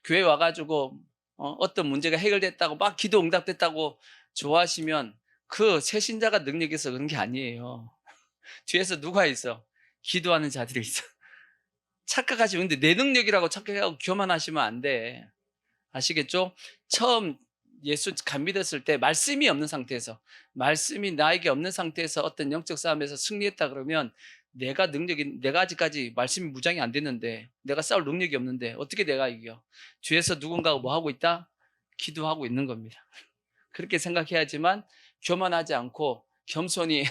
교회 와가지고 어떤 문제가 해결됐다고 막 기도 응답됐다고 좋아하시면 그 새신자가 능력이 있어 그런 게 아니에요. 뒤에서 누가 있어? 기도하는 자들이 있어. 착각하시면, 근데 내 능력이라고 착각하고 교만하시면 안 돼. 아시겠죠? 처음 예수 감 믿었을 때 말씀이 없는 상태에서, 말씀이 나에게 없는 상태에서 어떤 영적 싸움에서 승리했다 그러면 내가 아직까지 말씀이 무장이 안 됐는데, 내가 싸울 능력이 없는데 어떻게 내가 이겨? 뒤에서 누군가가 뭐 하고 있다? 기도하고 있는 겁니다. 그렇게 생각해야지만 교만하지 않고 겸손히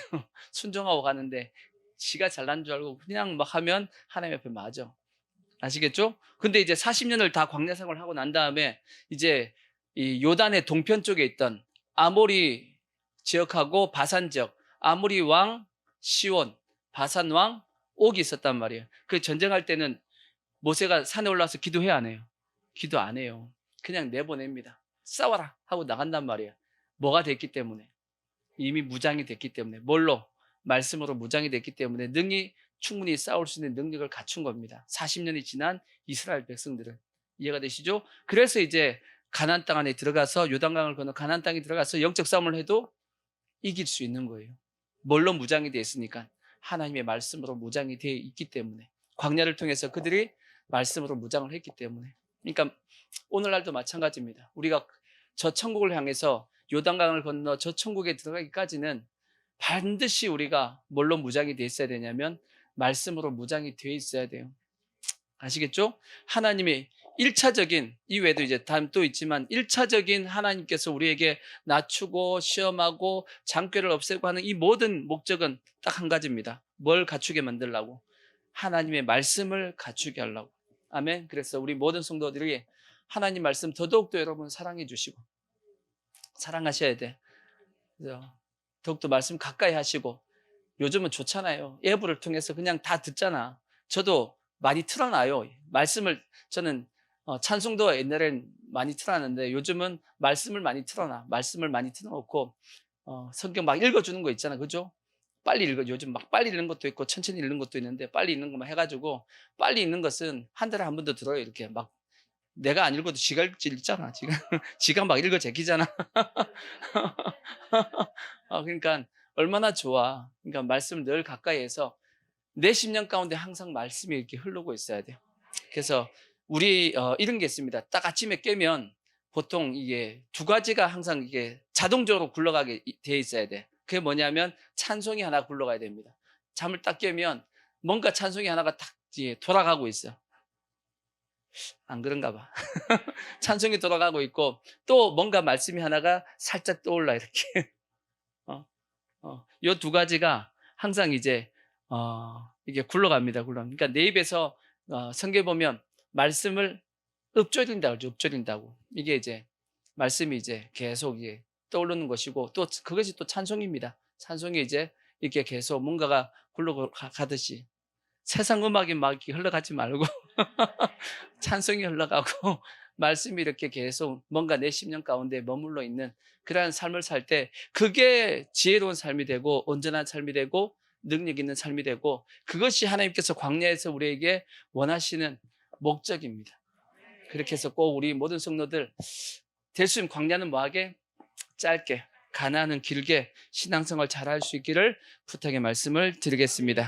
순종하고 가는데, 지가 잘난 줄 알고 그냥 막 하면 하나님 앞에 맞아. 아시겠죠? 근데 이제 40년을 다 광야 생활을 하고 난 다음에 이제 이 요단의 동편 쪽에 있던 아모리 지역하고 바산 지역, 아모리 왕 시온, 바산 왕 옥이 있었단 말이에요. 그 전쟁할 때는 모세가 산에 올라와서 기도해야 안 해요? 기도 안 해요. 그냥 내보냅니다. 싸워라 하고 나간단 말이에요. 뭐가 됐기 때문에? 이미 무장이 됐기 때문에. 뭘로? 말씀으로 무장이 됐기 때문에 충분히 싸울 수 있는 능력을 갖춘 겁니다. 40년이 지난 이스라엘 백성들은. 이해가 되시죠? 그래서 이제 가나안 땅 안에 들어가서, 요단강을 건너 가나안 땅에 들어가서 영적 싸움을 해도 이길 수 있는 거예요. 뭘로 무장이 돼 있으니까? 하나님의 말씀으로 무장이 되어 있기 때문에, 광야를 통해서 그들이 말씀으로 무장을 했기 때문에. 그러니까 오늘날도 마찬가지입니다. 우리가 저 천국을 향해서 요단강을 건너 저 천국에 들어가기까지는 반드시 우리가 뭘로 무장이 되어 있어야 되냐면 말씀으로 무장이 되어 있어야 돼요. 아시겠죠? 하나님이 1차적인, 이외에도 이제 다음 또 있지만 1차적인 하나님께서 우리에게 낮추고 시험하고 장꾀를 없애고 하는 이 모든 목적은 딱 한 가지입니다. 뭘 갖추게 만들려고? 하나님의 말씀을 갖추게 하려고. 아멘. 그래서 우리 모든 성도들이 하나님 말씀 더더욱더 여러분 사랑해 주시고 사랑하셔야 돼. 그래서 더욱더 말씀 가까이 하시고, 요즘은 좋잖아요. 앱을 통해서 그냥 다 듣잖아. 저도 많이 틀어놔요. 말씀을 저는 찬송도 옛날엔 많이 틀어놨는데 요즘은 말씀을 많이 틀어놔. 말씀을 많이 틀어놓고 성경 막 읽어주는 거 있잖아. 그죠? 빨리 읽어. 요즘 막 빨리 읽는 것도 있고 천천히 읽는 것도 있는데, 빨리 읽는 것만 해가지고, 빨리 읽는 것은 한 달에 한 번 더 들어요. 이렇게 막 내가 안 읽어도 지가 읽잖아. 지가 지가 막 읽어 제끼잖아. 그러니까 얼마나 좋아. 그러니까 말씀을 늘 가까이해서 내 심령 가운데 항상 말씀이 이렇게 흐르고 있어야 돼요. 그래서 우리 이런 게 있습니다. 딱 아침에 깨면 보통 이게 두 가지가 항상 이게 자동적으로 굴러가게 돼 있어야 돼. 그게 뭐냐면 찬송이 하나 굴러가야 됩니다. 잠을 딱 깨면 뭔가 찬송이 하나가 딱 돌아가고 있어. 안 그런가 봐. 찬송이 돌아가고 있고, 또 뭔가 말씀이 하나가 살짝 떠올라 이렇게. 요 두 가지가 항상 이제 이게 굴러갑니다. 그러니까 내 입에서 성경에 보면 말씀을 읊조린다고 그러죠. 읊조린다고. 이게 이제 말씀이 이제 계속 이게 떠오르는 것이고, 또 그것이 또 찬송입니다. 찬송이 이제 이렇게 계속 뭔가가 굴러가듯이 세상 음악이 막 이렇게 흘러가지 말고 찬송이 흘러가고 말씀이 이렇게 계속 뭔가 내 심령 가운데 머물러 있는 그러한 삶을 살 때, 그게 지혜로운 삶이 되고 온전한 삶이 되고 능력 있는 삶이 되고, 그것이 하나님께서 광야에서 우리에게 원하시는 목적입니다. 그렇게 해서 꼭 우리 모든 성도들 될 수 있는, 광야는 뭐하게? 짧게, 가나안은 길게 신앙생활 잘할 수 있기를 부탁의 말씀을 드리겠습니다.